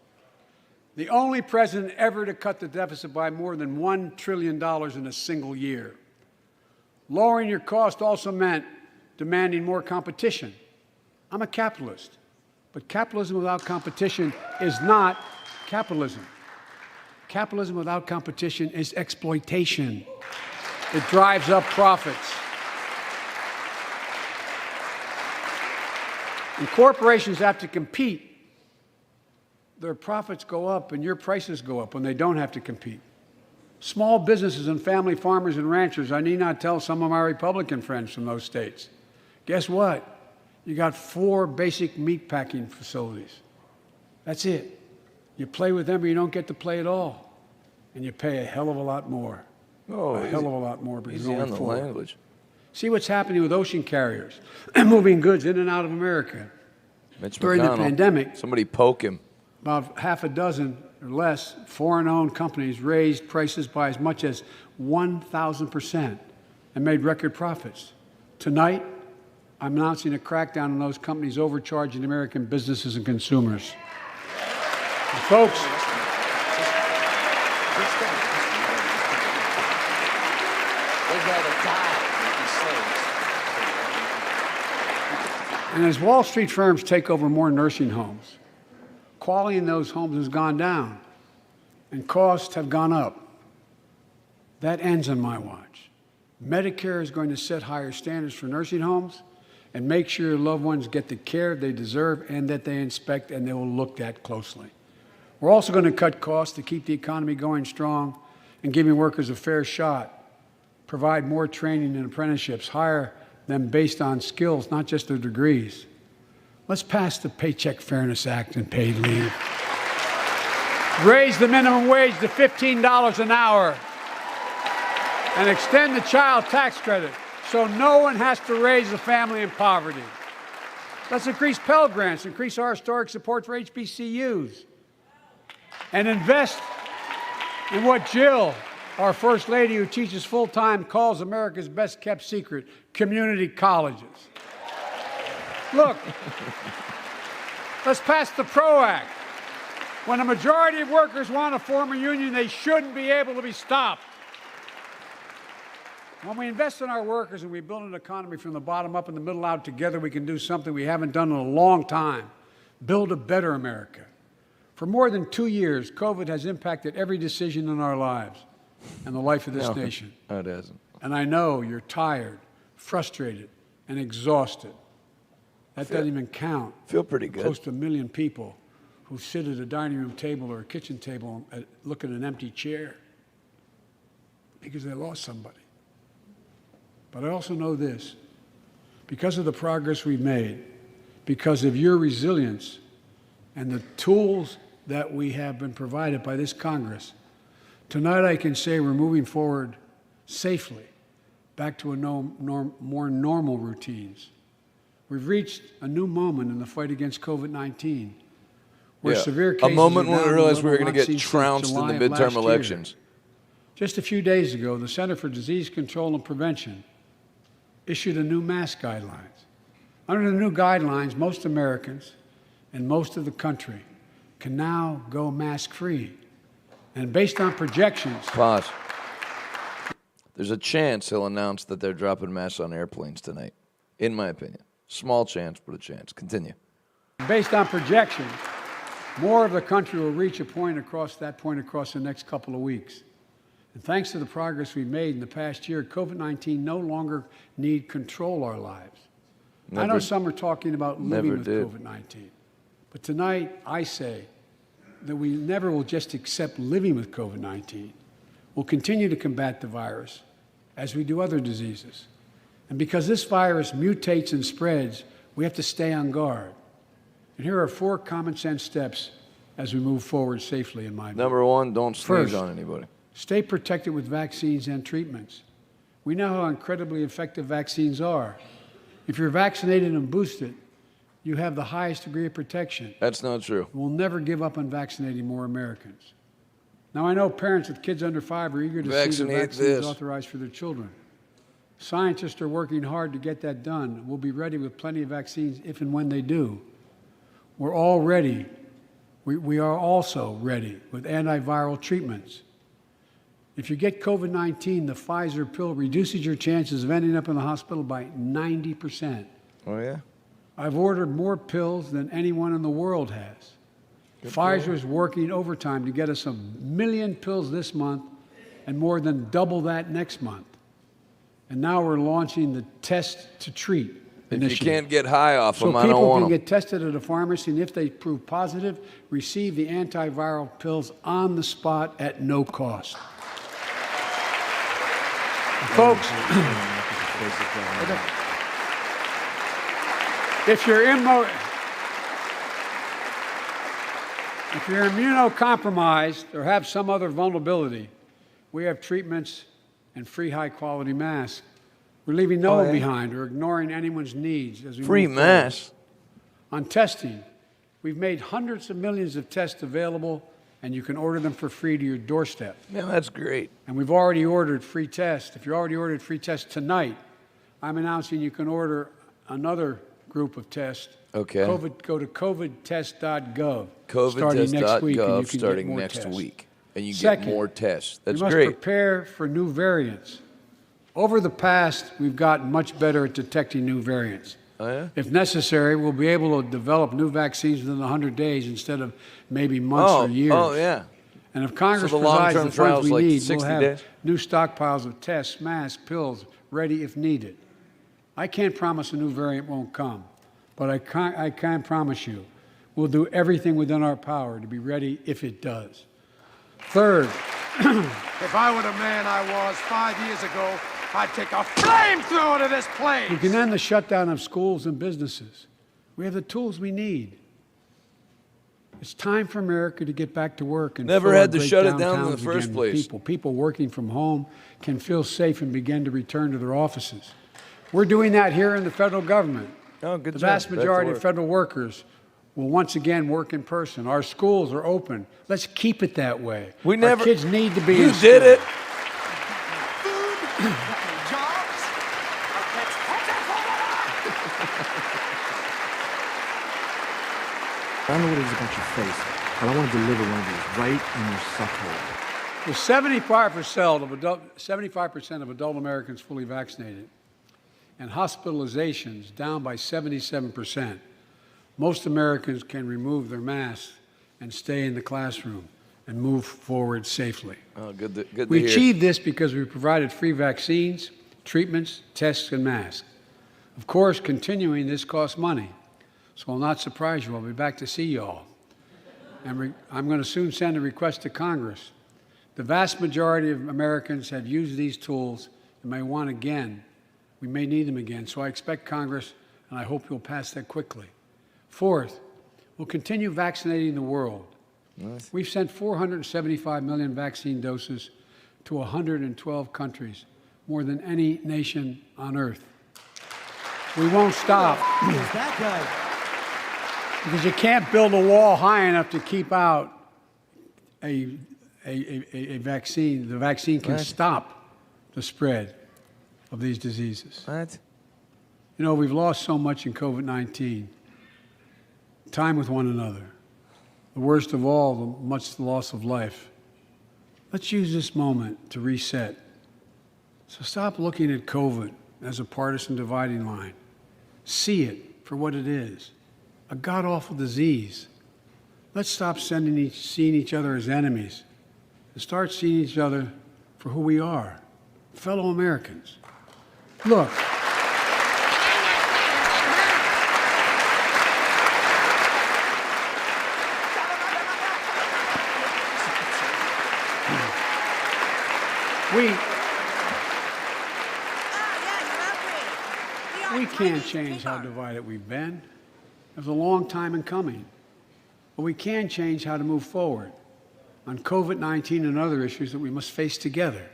The only president ever to cut the deficit by more than $1 trillion in a single year. Lowering your cost also meant demanding more competition. I'm a capitalist, but capitalism without competition is not capitalism. Capitalism without competition is exploitation. It drives up profits. And corporations have to compete. Their profits go up and your prices go up when they don't have to compete. Small businesses and family farmers and ranchers, I need not tell some of my Republican friends from those states. Guess what? You got 4 basic meat packing facilities. That's it. You play with them or you don't get to play at all. And you pay a hell of a lot more. A hell of a lot more because Easy there's on only the 4. language. See what's happening with ocean carriers moving goods in and out of America. Mitch During the McConnell, pandemic, somebody poke him. about half a dozen or less foreign-owned companies raised prices by as much as 1,000% and made record profits. Tonight, I'm announcing a crackdown on those companies overcharging American businesses and consumers. And folks, and as Wall Street firms take over more nursing homes, quality in those homes has gone down and costs have gone up. That ends on my watch. Medicare is going to set higher standards for nursing homes and make sure your loved ones get the care they deserve and that they inspect and they will look at closely. We're also going to cut costs to keep the economy going strong and giving workers a fair shot, provide more training and apprenticeships, hire them based on skills, not just their degrees. Let's pass the Paycheck Fairness Act and paid leave. Raise the minimum wage to $15 an hour and extend the child tax credit so no one has to raise a family in poverty. Let's increase Pell Grants, increase our historic support for HBCUs, and invest in what Jill, our First Lady who teaches full-time, calls America's best-kept secret, community colleges. Look, let's pass the PRO Act. When a majority of workers want to form a union, they shouldn't be able to be stopped. When we invest in our workers and we build an economy from the bottom up and the middle out together, we can do something we haven't done in a long time. build a better America. For more than 2 years, COVID has impacted every decision in our lives and the life of this nation. No, it hasn't. And I know you're tired, frustrated, and exhausted. That doesn't even count. Feel pretty good. Close to 1 million people who sit at a dining room table or a kitchen table and look at an empty chair because they lost somebody. But I also know this, because of the progress we've made, because of your resilience and the tools that we have been provided by this Congress, tonight I can say we're moving forward safely back to more normal routines. We've reached a new moment in the fight against COVID-19, where severe cases a moment are when down we to realized we were level going to not get seen since trounced in the July of last midterm year. elections. Just a few days ago, the Center for Disease Control and Prevention issued a new mask guidelines. Under the new guidelines, most Americans and most of the country can now go mask-free. And based on projections... Pause. There's a chance he'll announce that they're dropping masks on airplanes tonight, in my opinion. Small chance, but a chance. Continue. Based on projections, more of the country will reach a point across the next couple of weeks. And thanks to the progress we've made in the past year, COVID-19 no longer need control our lives. I know some are talking about living with COVID-19. But tonight, I say that we never will just accept living with COVID-19. We'll continue to combat the virus as we do other diseases. And because this virus mutates and spreads, we have to stay on guard. And here are 4 common sense steps as we move forward safely, in my view. Number 1, don't sneeze on anybody. Stay protected with vaccines and treatments. We know how incredibly effective vaccines are. If you're vaccinated and boosted, you have the highest degree of protection. That's not true. We'll never give up on vaccinating more Americans. Now, I know parents with kids under 5 are eager to see the vaccines authorized for their children. Scientists are working hard to get that done. We'll be ready with plenty of vaccines if and when they do. We're all ready. We are also ready with antiviral treatments. If you get COVID-19, the Pfizer pill reduces your chances of ending up in the hospital by 90%. Oh, yeah? I've ordered more pills than anyone in the world has. Pfizer's working overtime to get us 1 million pills this month and more than double that next month. And now we're launching the test to treat initiative. If you can't get high off them, I So don't people want can them. get tested at a pharmacy, and if they prove positive, receive the antiviral pills on the spot at no cost. Folks, if you're immunocompromised or have some other vulnerability, we have treatments and free high-quality masks. We're leaving no one behind or ignoring anyone's needs as we Free move forward. masks? On testing, we've made hundreds of millions of tests available, and you can order them for free to your doorstep. Yeah, that's great. And we've already ordered free tests. If you already ordered free tests tonight, I'm announcing you can order another group of tests. Okay. Go to covidtest.gov. covidtest.gov starting next week. And you get more tests. That's we must great. prepare for new variants. Over the past, we've gotten much better at detecting new variants. Oh, yeah? If necessary, we'll be able to develop new vaccines within 100 days instead of maybe months or years. Oh, yeah. And if Congress So the provides long-term the funds trial's we like need, 60 we'll have days? new stockpiles of tests, masks, pills ready if needed. I can't promise a new variant won't come, but I can promise you we'll do everything within our power to be ready if it does. Third, If I were the man I was 5 years ago, I'd take a flamethrower to this place. we can end the shutdown of schools and businesses. We have the tools we need. It's time for America to get back to work and Never fill had our to great shut it down in the downtowns first again with place. People working from home can feel safe and begin to return to their offices. We're doing that here in the federal government. Oh, good The job. vast Back to majority of work. federal workers will once again work in person. Our schools are open. Let's keep it that way. Our kids need to be You in did school. it. I don't know what it is about your face, but I want to deliver one of these right in your suck hole. With 75% of adult Americans fully vaccinated and hospitalizations down by 77%, most Americans can remove their masks and stay in the classroom and move forward safely. Oh, good to hear. We achieved this because we provided free vaccines, treatments, tests, and masks. Of course, continuing this costs money, so I'll not surprise you. I'll be back to see you all. And I'm going to soon send a request to Congress. The vast majority of Americans have used these tools and may want again. We may need them again, so I expect Congress, and I hope you'll pass that quickly. Fourth, we'll continue vaccinating the world. Nice. We've sent 475 million vaccine doses to 112 countries, more than any nation on earth. We won't stop. Who's that guy? Because you can't build a wall high enough to keep out a vaccine. The vaccine can stop the spread of these diseases. What? You know, we've lost so much in COVID-19. Time with one another. The worst of all, the loss of life. Let's use this moment to reset. So stop looking at COVID as a partisan dividing line. See it for what it is, a god-awful disease. Let's stop seeing each other as enemies and start seeing each other for who we are, fellow Americans. Look. We can't change how divided we've been. It was a long time in coming. But we can change how to move forward on COVID-19 and other issues that we must face together.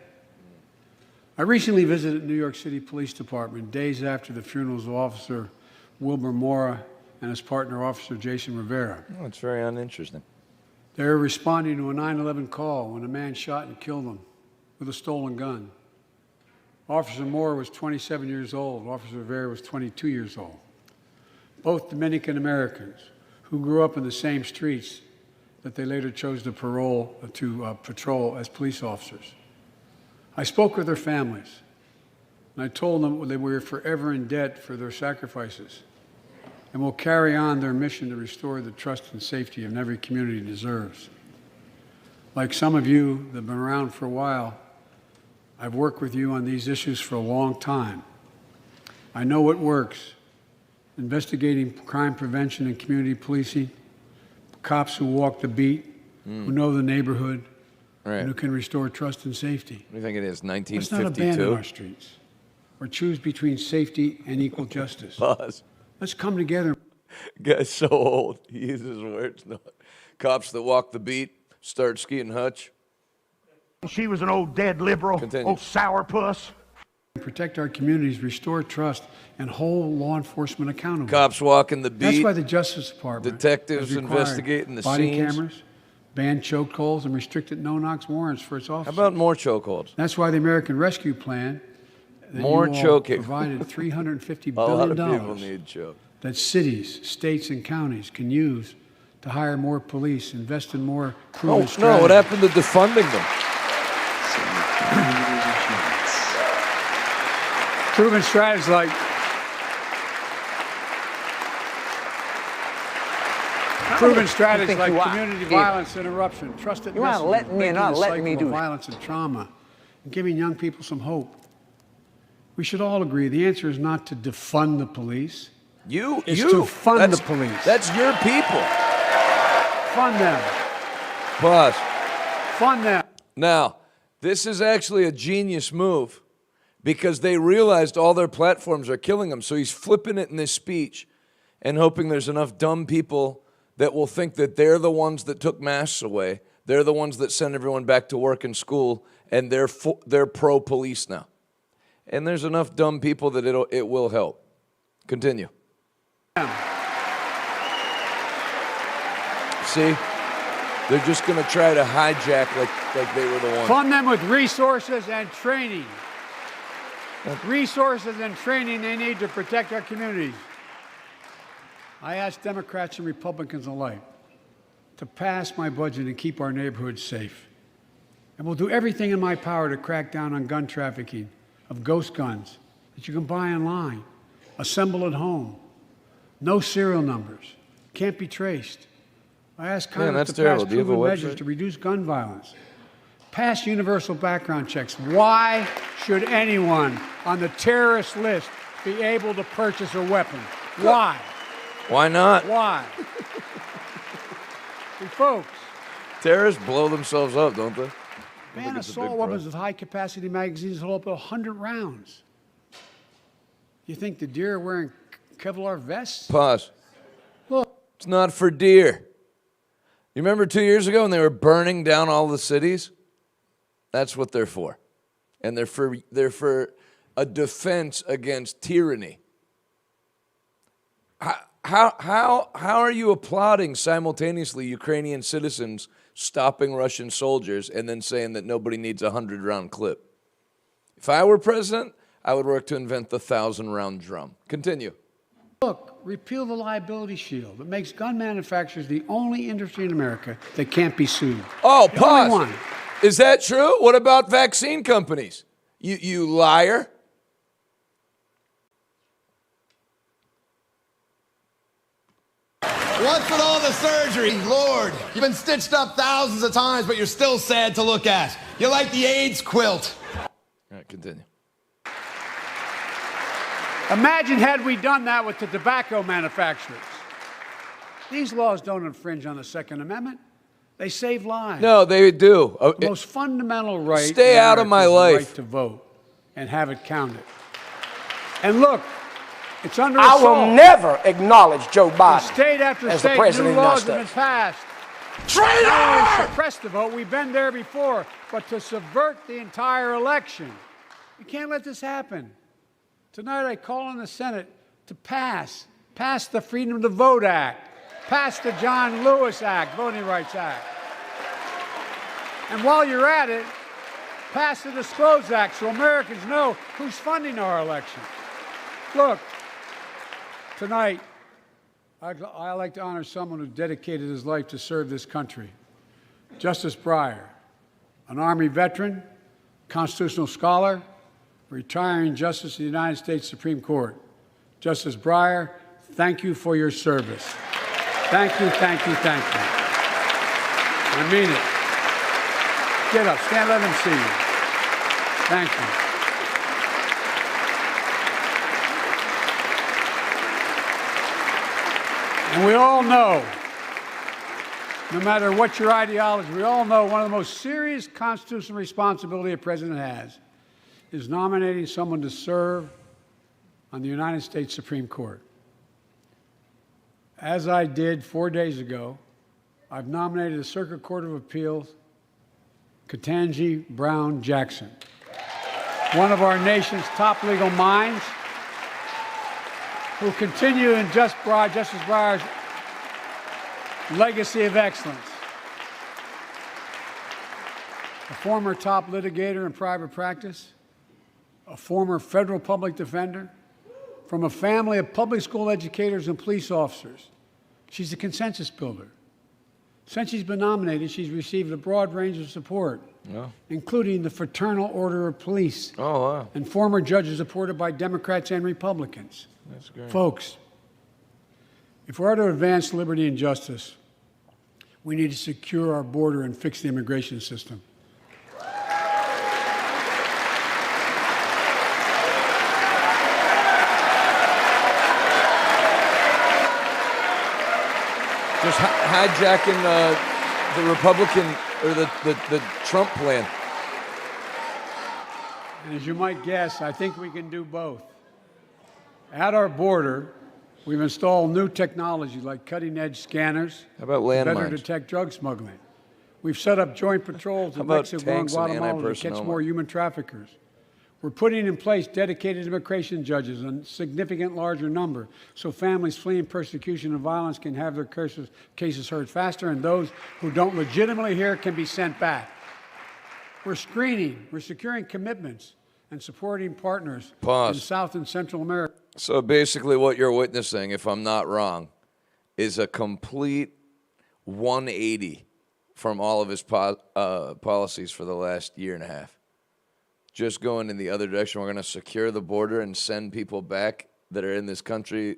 I recently visited New York City Police Department days after the funerals of Officer Wilbur Mora and his partner, Officer Jason Rivera. Oh, it's very uninteresting. They were responding to a 9/11 call when a man shot and killed them with a stolen gun. Officer Moore was 27 years old. Officer Rivera was 22 years old. Both Dominican Americans who grew up in the same streets that they later chose to patrol as police officers. I spoke with their families, and I told them that we were forever in debt for their sacrifices and will carry on their mission to restore the trust and safety of every community deserves. Like some of you that have been around for a while, I've worked with you on these issues for a long time. I know what works. Investigating crime prevention and community policing, cops who walk the beat, who know the neighborhood, and who can restore trust and safety. What do you think it is, 1952? Let's not abandon our streets or choose between safety and equal justice. Pause. Let's come together. Guy's so old. He uses words. No. Cops that walk the beat, start skiing hutch. She was an old dead liberal, old sourpuss. Protect our communities, restore trust, and hold law enforcement accountable. Cops walking the beat. That's why the Justice Department detectives has required investigating the body scenes. cameras, banned chokeholds, and restricted no-knock warrants for its officers. How about more chokeholds? That's why the American Rescue Plan that more you all choking. provided $350 A lot billion of people need choke. that cities, states, and counties can use to hire more police, invest in more proven strategies. No, what happened to defunding them? Proven strategies like community violence interruption, trusted messaging, breaking the cycle of violence and trauma, and giving young people some hope. We should all agree the answer is not to defund the police. It's to fund the police. That's your people. Fund them. Pause. Fund them. Now, this is actually a genius move because they realized all their platforms are killing them. So he's flipping it in this speech and hoping there's enough dumb people that will think that they're the ones that took masks away. They're the ones that sent everyone back to work and school, and they're pro-police now. And there's enough dumb people that it will help. Continue. See? They're just going to try to hijack like they were the ones. Fund them with resources and training. Resources and training they need to protect our communities. I ask Democrats and Republicans alike to pass my budget and keep our neighborhoods safe. And we'll do everything in my power to crack down on gun trafficking of ghost guns that you can buy online, assemble at home, no serial numbers, can't be traced. I asked Man, Congress that's to terrible. pass Do you have a proven measures website? to reduce gun violence. Pass universal background checks. Why should anyone on the terrorist list be able to purchase a weapon? Why? Why not? Why? And folks, Terrorists blow themselves up, don't they? ban assault weapons with high-capacity magazines that hold up to 100 rounds. You think the deer are wearing Kevlar vests? Pause. Look. It's not for deer. You remember 2 years ago when they were burning down all the cities? That's what they're for. And they're for a defense against tyranny. How are you applauding simultaneously Ukrainian citizens stopping Russian soldiers and then saying that nobody needs a 100-round clip? If I were president, I would work to invent the 1,000-round drum. Continue. Look, repeal the liability shield that makes gun manufacturers the only industry in America that can't be sued. Oh, The only pause. one. Is that true? What about vaccine companies? You liar. What's with all the surgery? Lord, you've been stitched up thousands of times, but you're still sad to look at. You're like the AIDS quilt. All right, continue. Imagine had we done that with the tobacco manufacturers. These laws don't infringe on the Second Amendment. They save lives. No, they do. The most fundamental right. Stay in out of America my is the life. Right to vote and have it counted. And look, it's under I assault. will never acknowledge Joe Biden State after as the state, president new of the laws United have been States. passed. Traitor! Not only to suppress the vote, we've been there before, but to subvert the entire election. You can't let this happen. Tonight I call on the Senate to pass the Freedom to Vote Act, pass the John Lewis Act, Voting Rights Act. And while you're at it, pass the Disclose Act so Americans know who's funding our election. Look, tonight, I'd like to honor someone who dedicated his life to serve this country. Justice Breyer, an Army veteran, constitutional scholar, retiring Justice of the United States Supreme Court. Justice Breyer, thank you for your service. Thank you, thank you, thank you. I mean it. Get up, stand, let them see you. Thank you. And we all know, no matter what your ideology, we all know one of the most serious constitutional responsibility a president has is nominating someone to serve on the United States Supreme Court. As I did 4 days ago, I've nominated the Circuit Court of Appeals, Ketanji Brown Jackson, one of our nation's top legal minds, who continue in Justice Breyer's legacy of excellence. A former top litigator in private practice, a former federal public defender, from a family of public school educators and police officers. She's a consensus builder. Since she's been nominated, she's received a broad range of support, including the Fraternal Order of Police, and former judges supported by Democrats and Republicans. That's great. Folks, if we're to advance liberty and justice, we need to secure our border and fix the immigration system. Just hijacking the Republican or the Trump plan. And as you might guess, I think we can do both. At our border, we've installed new technology like cutting-edge scanners How about to better landmines? detect drug smuggling. We've set up joint patrols How in about Mexico and tanks and Guatemala to catch anti-personnel? more human traffickers. We're putting in place dedicated immigration judges in a significant larger number so families fleeing persecution and violence can have their cases heard faster, and those who don't legitimately hear can be sent back. We're screening, we're securing commitments, and supporting partners in South and Central America. So basically what you're witnessing, if I'm not wrong, is a complete 180 from all of his policies for the last year and a half. Just going in the other direction. We're going to secure the border and send people back that are in this country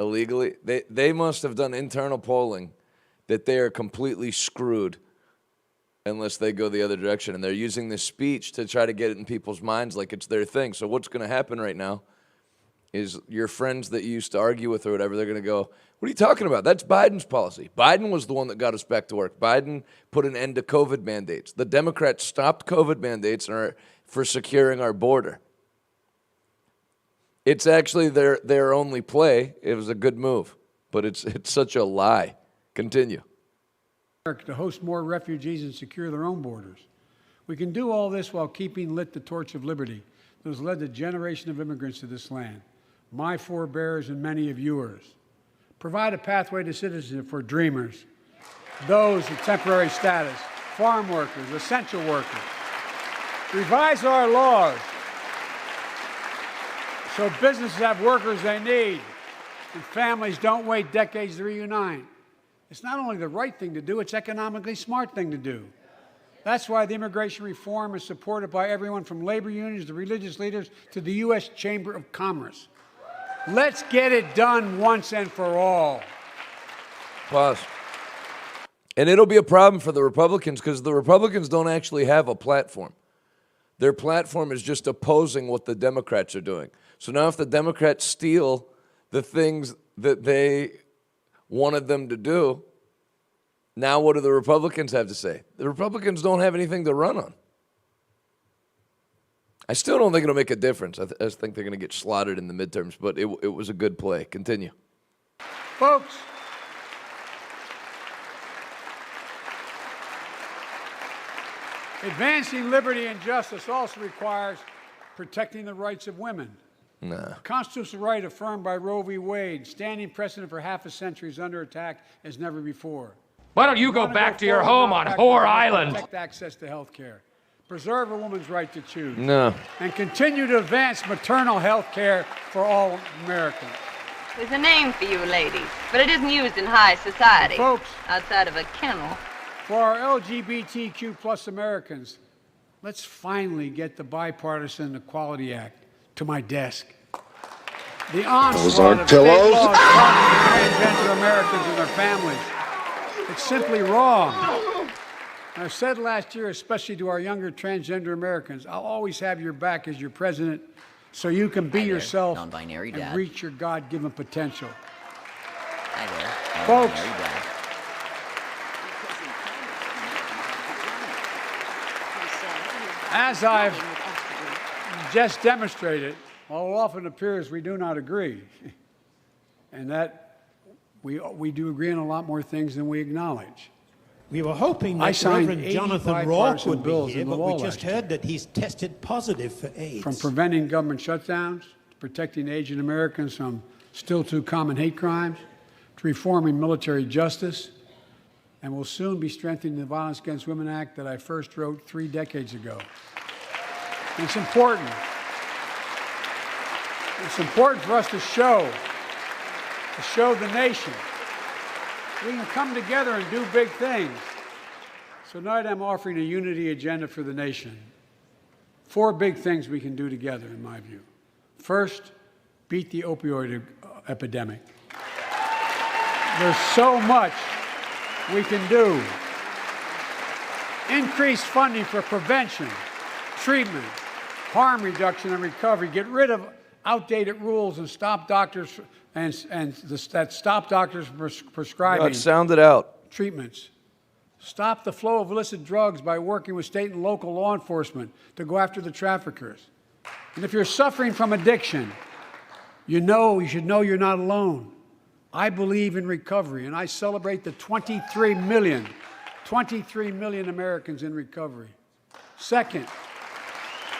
illegally, they must have done internal polling that they are completely screwed unless they go the other direction. And they're using this speech to try to get it in people's minds like it's their thing. So what's going to happen right now is your friends that you used to argue with or whatever, they're going to go, what are you talking about? That's Biden's policy. Biden was the one that got us back to work. Biden put an end to COVID mandates. The Democrats stopped COVID mandates for securing our border. It's actually their only play. It was a good move, but it's such a lie. Continue. To host more refugees and secure their own borders. We can do all this while keeping lit the torch of liberty that has led a generation of immigrants to this land, my forebears and many of yours. Provide a pathway to citizenship for dreamers, those with temporary status, farm workers, essential workers. Revise our laws so businesses have workers they need and families don't wait decades to reunite. It's not only the right thing to do, it's economically smart thing to do. That's why the immigration reform is supported by everyone from labor unions to religious leaders to the U.S. Chamber of Commerce. Let's get it done once and for all. Pause. And it'll be a problem for the Republicans because the Republicans don't actually have a platform. Their platform is just opposing what the Democrats are doing. So now if the Democrats steal the things that they wanted them to do, now what do the Republicans have to say? The Republicans don't have anything to run on. I still don't think it'll make a difference. I just think they're going to get slaughtered in the midterms, but it was a good play. Continue. Folks, advancing liberty and justice also requires protecting the rights of women. Nah. Constitutional right affirmed by Roe v. Wade, standing precedent for half a century, is under attack as never before. Why don't you go back to your home on Whore Island? Protect access to health care. Preserve a woman's right to choose. No. And continue to advance maternal health care for all Americans. There's a name for you ladies, but it isn't used in high society. And folks, outside of a kennel. For our LGBTQ plus Americans, let's finally get the Bipartisan Equality Act to my desk. The onslaught of state laws targeting transgender Americans and their families. It's simply wrong. And I said last year, especially to our younger transgender Americans, I'll always have your back as your president so you can be yourself and reach your God-given potential. Folks, as I've just demonstrated, while it often appears we do not agree, and that we do agree on a lot more things than we acknowledge. We were hoping that Reverend Jonathan Rourke would be here, but we just heard that he's tested positive for AIDS. From preventing government shutdowns, to protecting Asian Americans from still too common hate crimes, to reforming military justice, and will soon be strengthening the Violence Against Women Act that I first wrote 3 decades ago. And it's important. It's important for us to show the nation we can come together and do big things. So tonight I'm offering a unity agenda for the nation. 4 big things we can do together, in my view. First, beat the opioid epidemic. There's so much we can do. Increase funding for prevention, treatment, harm reduction, and recovery. Get rid of outdated rules and stop doctors that stop doctors from prescribing sound it out. treatments. Stop the flow of illicit drugs by working with state and local law enforcement to go after the traffickers. And if you're suffering from addiction, you should know you're not alone. I believe in recovery, and I celebrate the 23 million Americans in recovery. Second,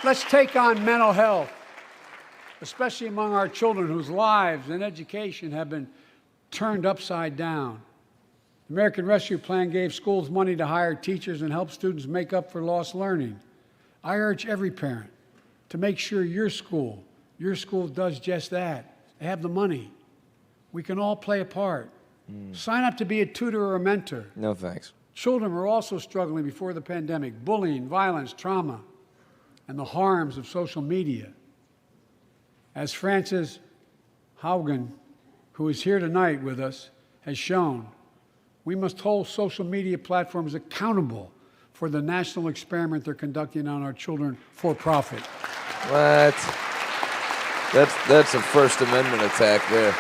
let's take on mental health, especially among our children whose lives and education have been turned upside down. The American Rescue Plan gave schools money to hire teachers and help students make up for lost learning. I urge every parent to make sure your school does just that. They have the money. We can all play a part. Sign up to be a tutor or a mentor. No thanks. Children were also struggling before the pandemic. Bullying, violence, trauma, and the harms of social media. As Frances Haugen, who is here tonight with us, has shown, we must hold social media platforms accountable for the national experiment they're conducting on our children for profit. What? That's a First Amendment attack there.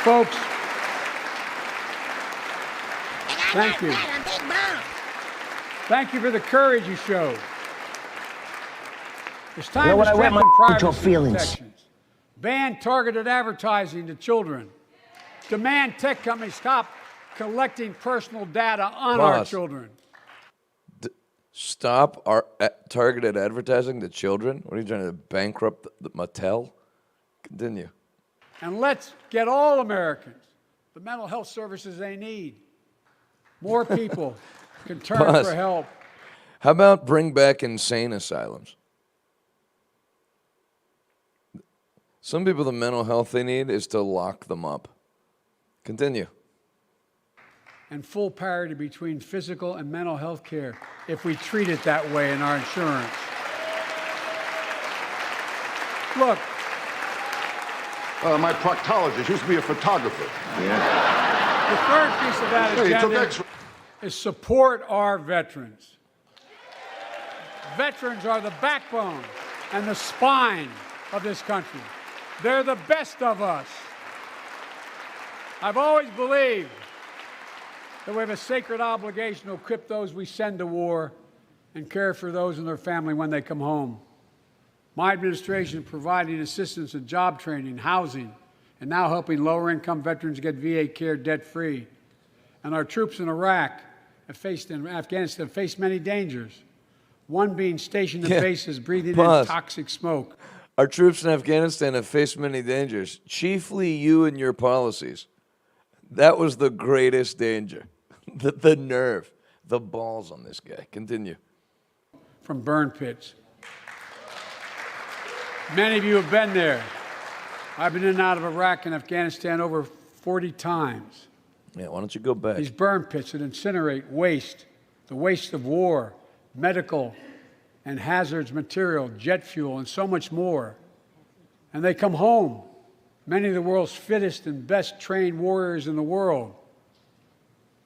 Folks, thank you. Thank you for the courage you showed. It's time to strengthen privacy protections. Ban targeted advertising to children. Demand tech companies stop collecting personal data on our children. Stop our targeted advertising to children? What are you trying to bankrupt the Mattel? Continue. And let's get all Americans the mental health services they need. More people can turn for help. How about bring back insane asylums? Some people, the mental health they need is to lock them up. Continue. And full parity between physical and mental health care if we treat it that way in our insurance. Look. My proctologist used to be a photographer. Yeah. The third piece of that agenda is support our veterans. Veterans are the backbone and the spine of this country. They're the best of us. I've always believed that we have a sacred obligation to equip those we send to war and care for those in their family when they come home. My administration is providing assistance in job training, housing, and now helping lower-income veterans get VA care debt-free. And our troops in Iraq and Afghanistan have faced many dangers, one being stationed at bases breathing in toxic smoke. Our troops in Afghanistan have faced many dangers, chiefly you and your policies. That was the greatest danger. The nerve, the balls on this guy. Continue. From burn pits. Many of you have been there. I've been in and out of Iraq and Afghanistan over 40 times. Yeah, why don't you go back? These burn pits that incinerate waste, the waste of war, medical and hazardous material, jet fuel, and so much more. And they come home. Many of the world's fittest and best trained warriors in the world.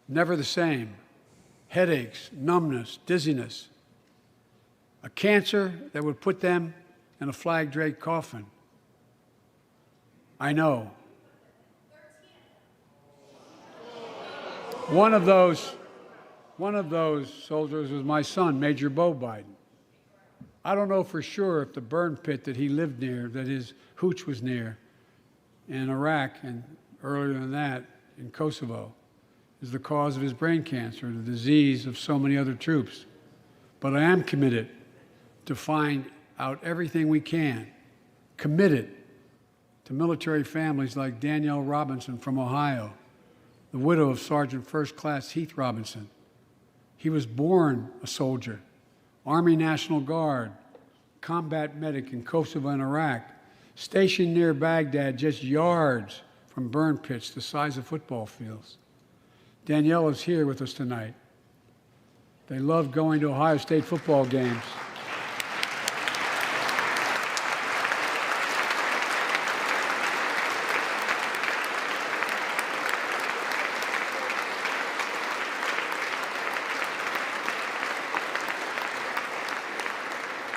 Never the same. Headaches, numbness, dizziness. A cancer that would put them in a flag-draped coffin. I know. One of those soldiers was my son, Major Bo Biden. I don't know for sure if the burn pit that he lived near, that his hooch was near, in Iraq and earlier than that in Kosovo, is the cause of his brain cancer, the disease of so many other troops. But I am committed to find out everything we can, committed to military families like Danielle Robinson from Ohio, the widow of Sergeant First Class Heath Robinson. He was born a soldier, Army National Guard, combat medic in Kosovo and Iraq, stationed near Baghdad, just yards from burn pits the size of football fields. Danielle is here with us tonight. They love going to Ohio State football games.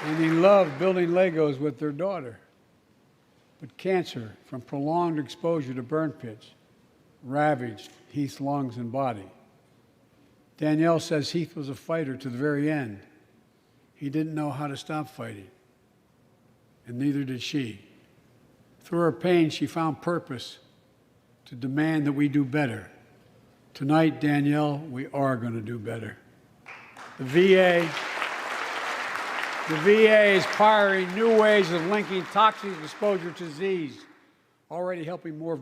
And he loved building Legos with their daughter. But cancer from prolonged exposure to burn pits ravaged Heath's lungs and body. Danielle says Heath was a fighter to the very end. He didn't know how to stop fighting, and neither did she. Through her pain, she found purpose to demand that we do better. Tonight, Danielle, we are going to do better. The VA is pioneering new ways of linking toxic exposure to disease, already helping more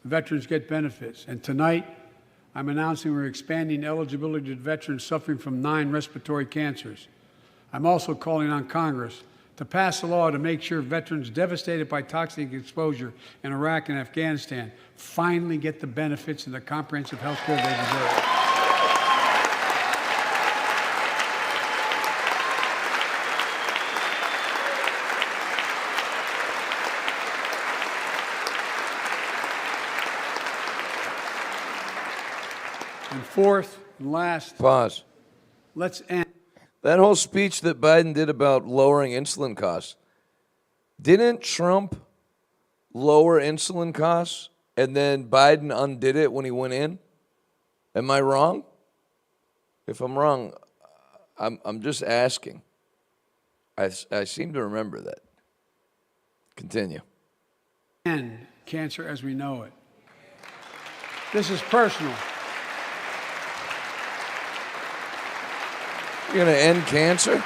veterans get benefits. And tonight, I'm announcing we're expanding eligibility to veterans suffering from 9 respiratory cancers. I'm also calling on Congress to pass a law to make sure veterans devastated by toxic exposure in Iraq and Afghanistan finally get the benefits and the comprehensive health care they deserve. And fourth and last. Pause. Let's end. That whole speech that Biden did about lowering insulin costs, didn't Trump lower insulin costs and then Biden undid it when he went in? Am I wrong? If I'm wrong, I'm just asking. I seem to remember that. Continue. End cancer as we know it. This is personal. You're going to end cancer?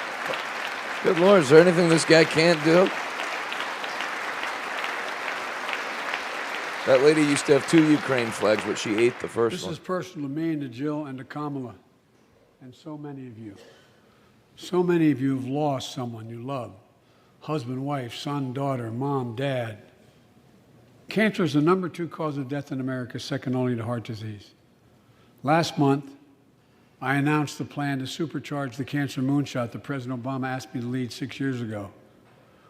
Good Lord, is there anything this guy can't do? That lady used to have 2 Ukraine flags, but she ate the first one. This is personal to me and to Jill and to Kamala and so many of you. So many of you have lost someone you love. Husband, wife, son, daughter, mom, dad. Cancer is the number 2 cause of death in America, second only to heart disease. Last month, I announced the plan to supercharge the cancer moonshot that President Obama asked me to lead 6 years ago.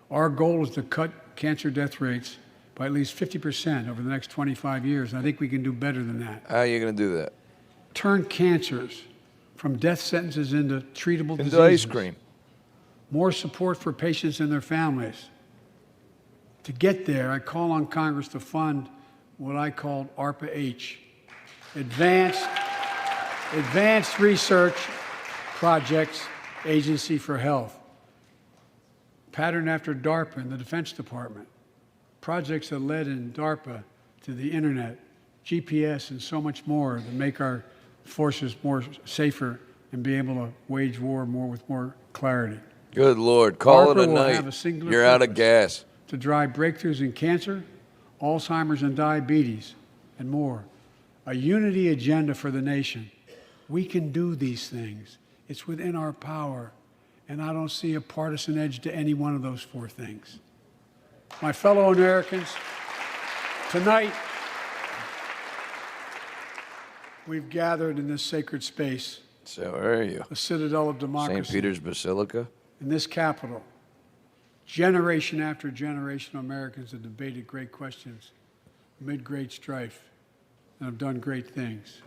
Our goal is to cut cancer death rates by at least 50% over the next 25 years, and I think we can do better than that. How are you going to do that? Turn cancers from death sentences into treatable diseases. Into ice cream. More support for patients and their families. To get there, I call on Congress to fund what I called ARPA-H, Advanced Research Projects Agency for Health, patterned after DARPA in the Defense Department. Projects that led in DARPA to the internet, GPS, and so much more to make our forces more safer and be able to wage war with more clarity. Good Lord, call DARPA it a will night. have a singular You're out of purpose gas. to drive breakthroughs in cancer, Alzheimer's and diabetes, and more. A unity agenda for the nation. We can do these things. It's within our power, and I don't see a partisan edge to any one of those 4 things. My fellow Americans, tonight we've gathered in this sacred space. So where are you? The citadel of democracy. St. Peter's Basilica? In this capital, generation after generation of Americans have debated great questions amid great strife and have done great things.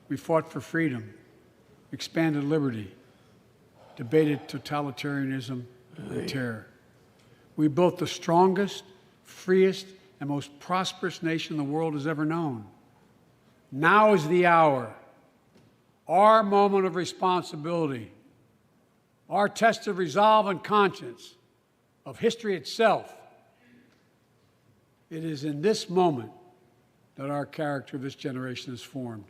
We fought for freedom, expanded liberty, debated totalitarianism and terror. We built the strongest, freest, and most prosperous nation the world has ever known. Now is the hour, our moment of responsibility, our test of resolve and conscience, of history itself. It is in this moment that our character of this generation is formed.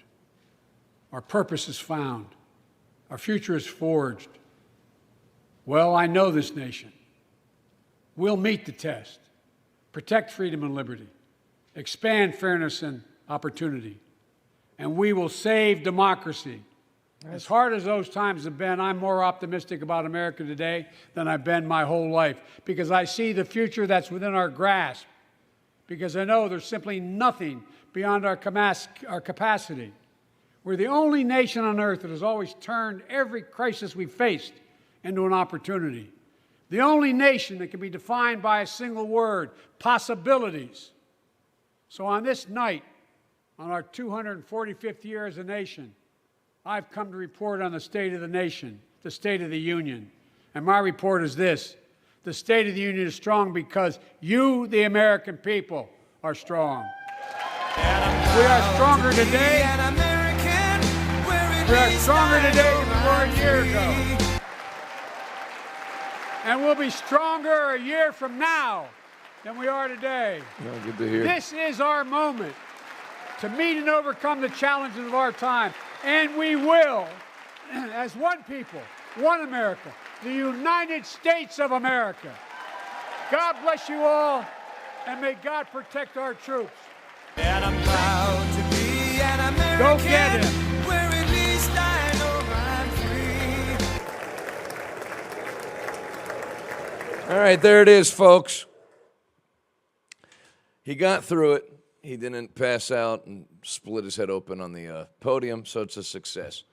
Our purpose is found. Our future is forged. Well, I know this nation. We'll meet the test, protect freedom and liberty, expand fairness and opportunity, and we will save democracy. As hard as those times have been, I'm more optimistic about America today than I've been my whole life, because I see the future that's within our grasp, because I know there's simply nothing beyond our capacity. We're the only nation on earth that has always turned every crisis we've faced into an opportunity. The only nation that can be defined by a single word, possibilities. So on this night, on our 245th year as a nation, I've come to report on the state of the nation, the State of the Union. And my report is this: the State of the Union is strong because you, the American people, are strong. We are stronger today. We are stronger today than we were a year ago. And we'll be stronger a year from now than we are today. No, good to hear. This is our moment to meet and overcome the challenges of our time. And we will, as one people, one America, the United States of America. God bless you all, and may God protect our troops. And I'm proud to be an American. Go get him. Where at least I know I'm free. All right, there it is, folks. He got through it. He didn't pass out and split his head open on the podium, so it's a success.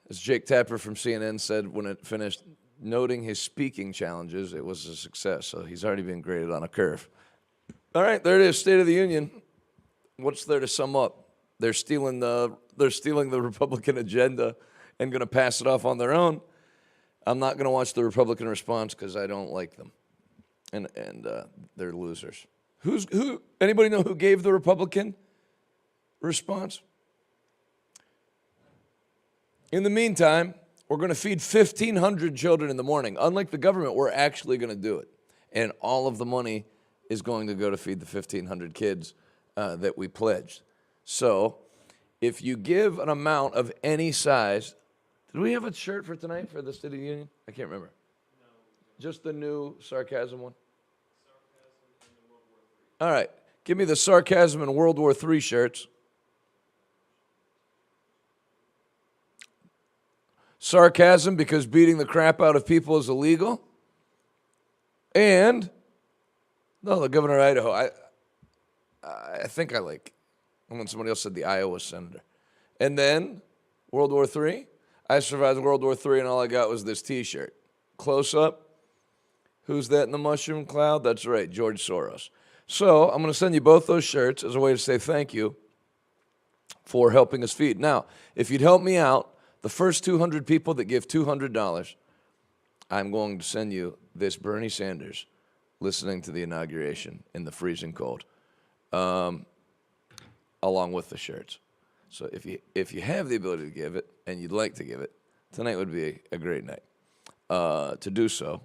As Jake Tapper from CNN said when it finished, noting his speaking challenges, it was a success. So he's already been graded on a curve. All right, there it is, State of the Union. What's there to sum up? they're stealing the Republican agenda and going to pass it off on their own. I'm not going to watch the Republican response because I don't like them, and they're losers. Who? Anybody know who gave the Republican response? In the meantime, we're going to feed 1,500 children in the morning. Unlike the government, we're actually going to do it. And all of the money is going to go to feed the 1,500 kids that we pledged. So if you give an amount of any size, did we have a shirt for tonight for the State of the Union? I can't remember. No. Just the new sarcasm one? Sarcasm and World War III. All right. Give me the sarcasm and World War III shirts. Sarcasm because beating the crap out of people is illegal. And, no, the governor of Idaho. I think I like, when somebody else said the Iowa senator. And then, World War III. I survived World War III and all I got was this t-shirt. Close up. Who's that in the mushroom cloud? That's right, George Soros. So, I'm going to send you both those shirts as a way to say thank you for helping us feed. Now, if you'd help me out, the first 200 people that give $200, I'm going to send you this Bernie Sanders listening to the inauguration in the freezing cold, along with the shirts. So if you have the ability to give it and you'd like to give it, tonight would be a great night to do so.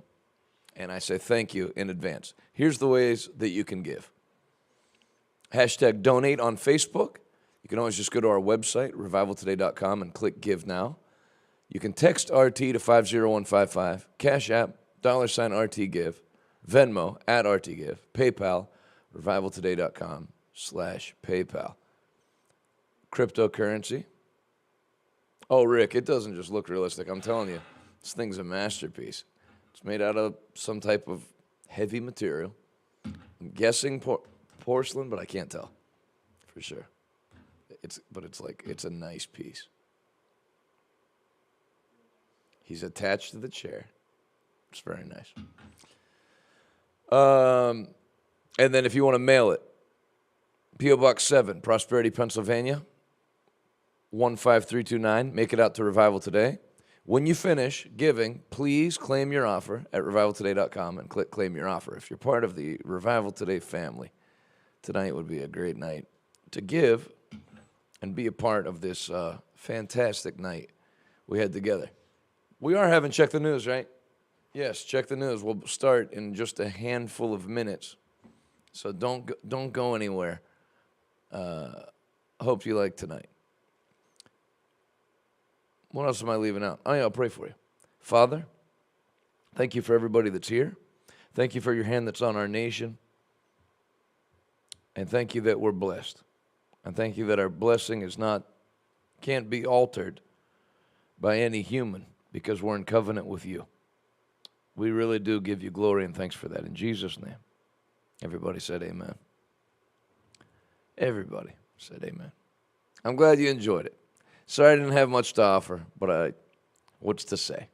And I say thank you in advance. Here's the ways that you can give. Hashtag donate on Facebook. You can always just go to our website, revivaltoday.com, and click Give Now. You can text RT to 50155, Cash App, $RTGive, Venmo, @RTGive, PayPal, revivaltoday.com/PayPal. Cryptocurrency. Oh, Rick, it doesn't just look realistic. I'm telling you, this thing's a masterpiece. It's made out of some type of heavy material. I'm guessing porcelain, but I can't tell for sure. It's a nice piece. He's attached to the chair. It's very nice. And then if you want to mail it, P.O. Box 7, Prosperity, Pennsylvania, 15329. Make it out to Revival Today. When you finish giving, please claim your offer at revivaltoday.com and click Claim Your Offer. If you're part of the Revival Today family, tonight would be a great night to give and be a part of this fantastic night we had together. We are having Check the News, right? Yes, Check the News. We'll start in just a handful of minutes, so don't go anywhere. Hope you like tonight. What else am I leaving out? Oh, yeah, I'll pray for you. Father, thank you for everybody that's here. Thank you for your hand that's on our nation. And thank you that we're blessed. And thank you that our blessing can't be altered by any human because we're in covenant with you. We really do give you glory and thanks for that. In Jesus' name. Everybody said amen. Everybody said amen. I'm glad you enjoyed it. Sorry I didn't have much to offer, but what's to say?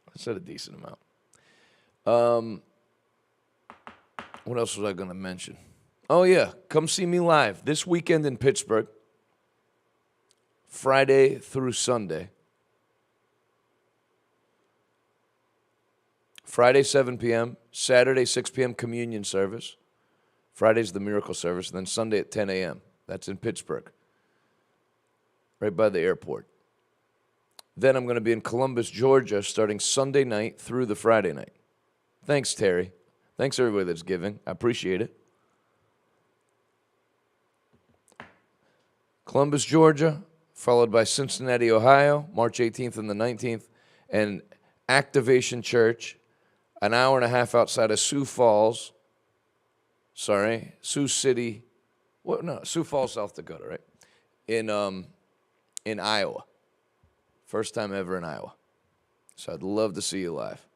I said a decent amount. What else was I going to mention? Oh, yeah. Come see me live this weekend in Pittsburgh, Friday through Sunday. Friday, 7 p.m., Saturday, 6 p.m. communion service. Friday's the miracle service, and then Sunday at 10 a.m. That's in Pittsburgh, right by the airport. Then I'm going to be in Columbus, Georgia, starting Sunday night through the Friday night. Thanks, Terry. Thanks, everybody that's giving. I appreciate it. Columbus, Georgia, followed by Cincinnati, Ohio, March 18th and the 19th, and Activation Church, an hour and a half outside of Sioux Falls, Sioux City, Sioux Falls, South Dakota, right? In Iowa. First time ever in Iowa. So I'd love to see you live.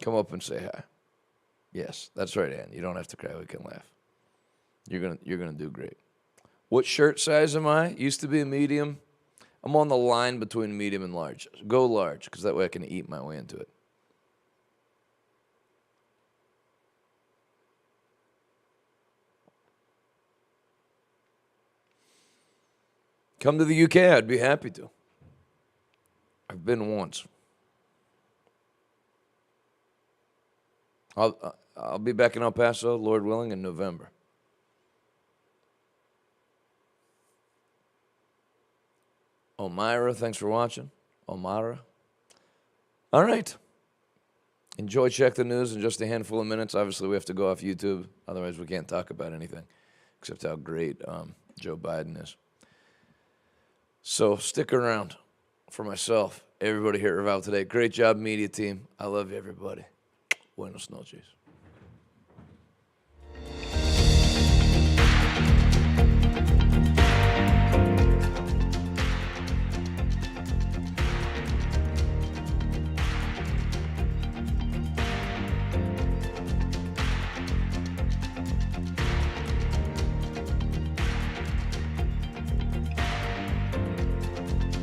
Come up and say hi. Yes, that's right, Ann. You don't have to cry. We can laugh. You're gonna do great. What shirt size am I? Used to be a medium. I'm on the line between medium and large. Go large, because that way I can eat my way into it. Come to the UK. I'd be happy to. I've been once. I'll be back in El Paso, Lord willing, in November. Elmira, thanks for watching. Elmira. All right. Enjoy Check the News in just a handful of minutes. Obviously, we have to go off YouTube. Otherwise, we can't talk about anything except how great Joe Biden is. So stick around for myself, everybody here at Revival Today. Great job, media team. I love you, everybody. Buenos noches.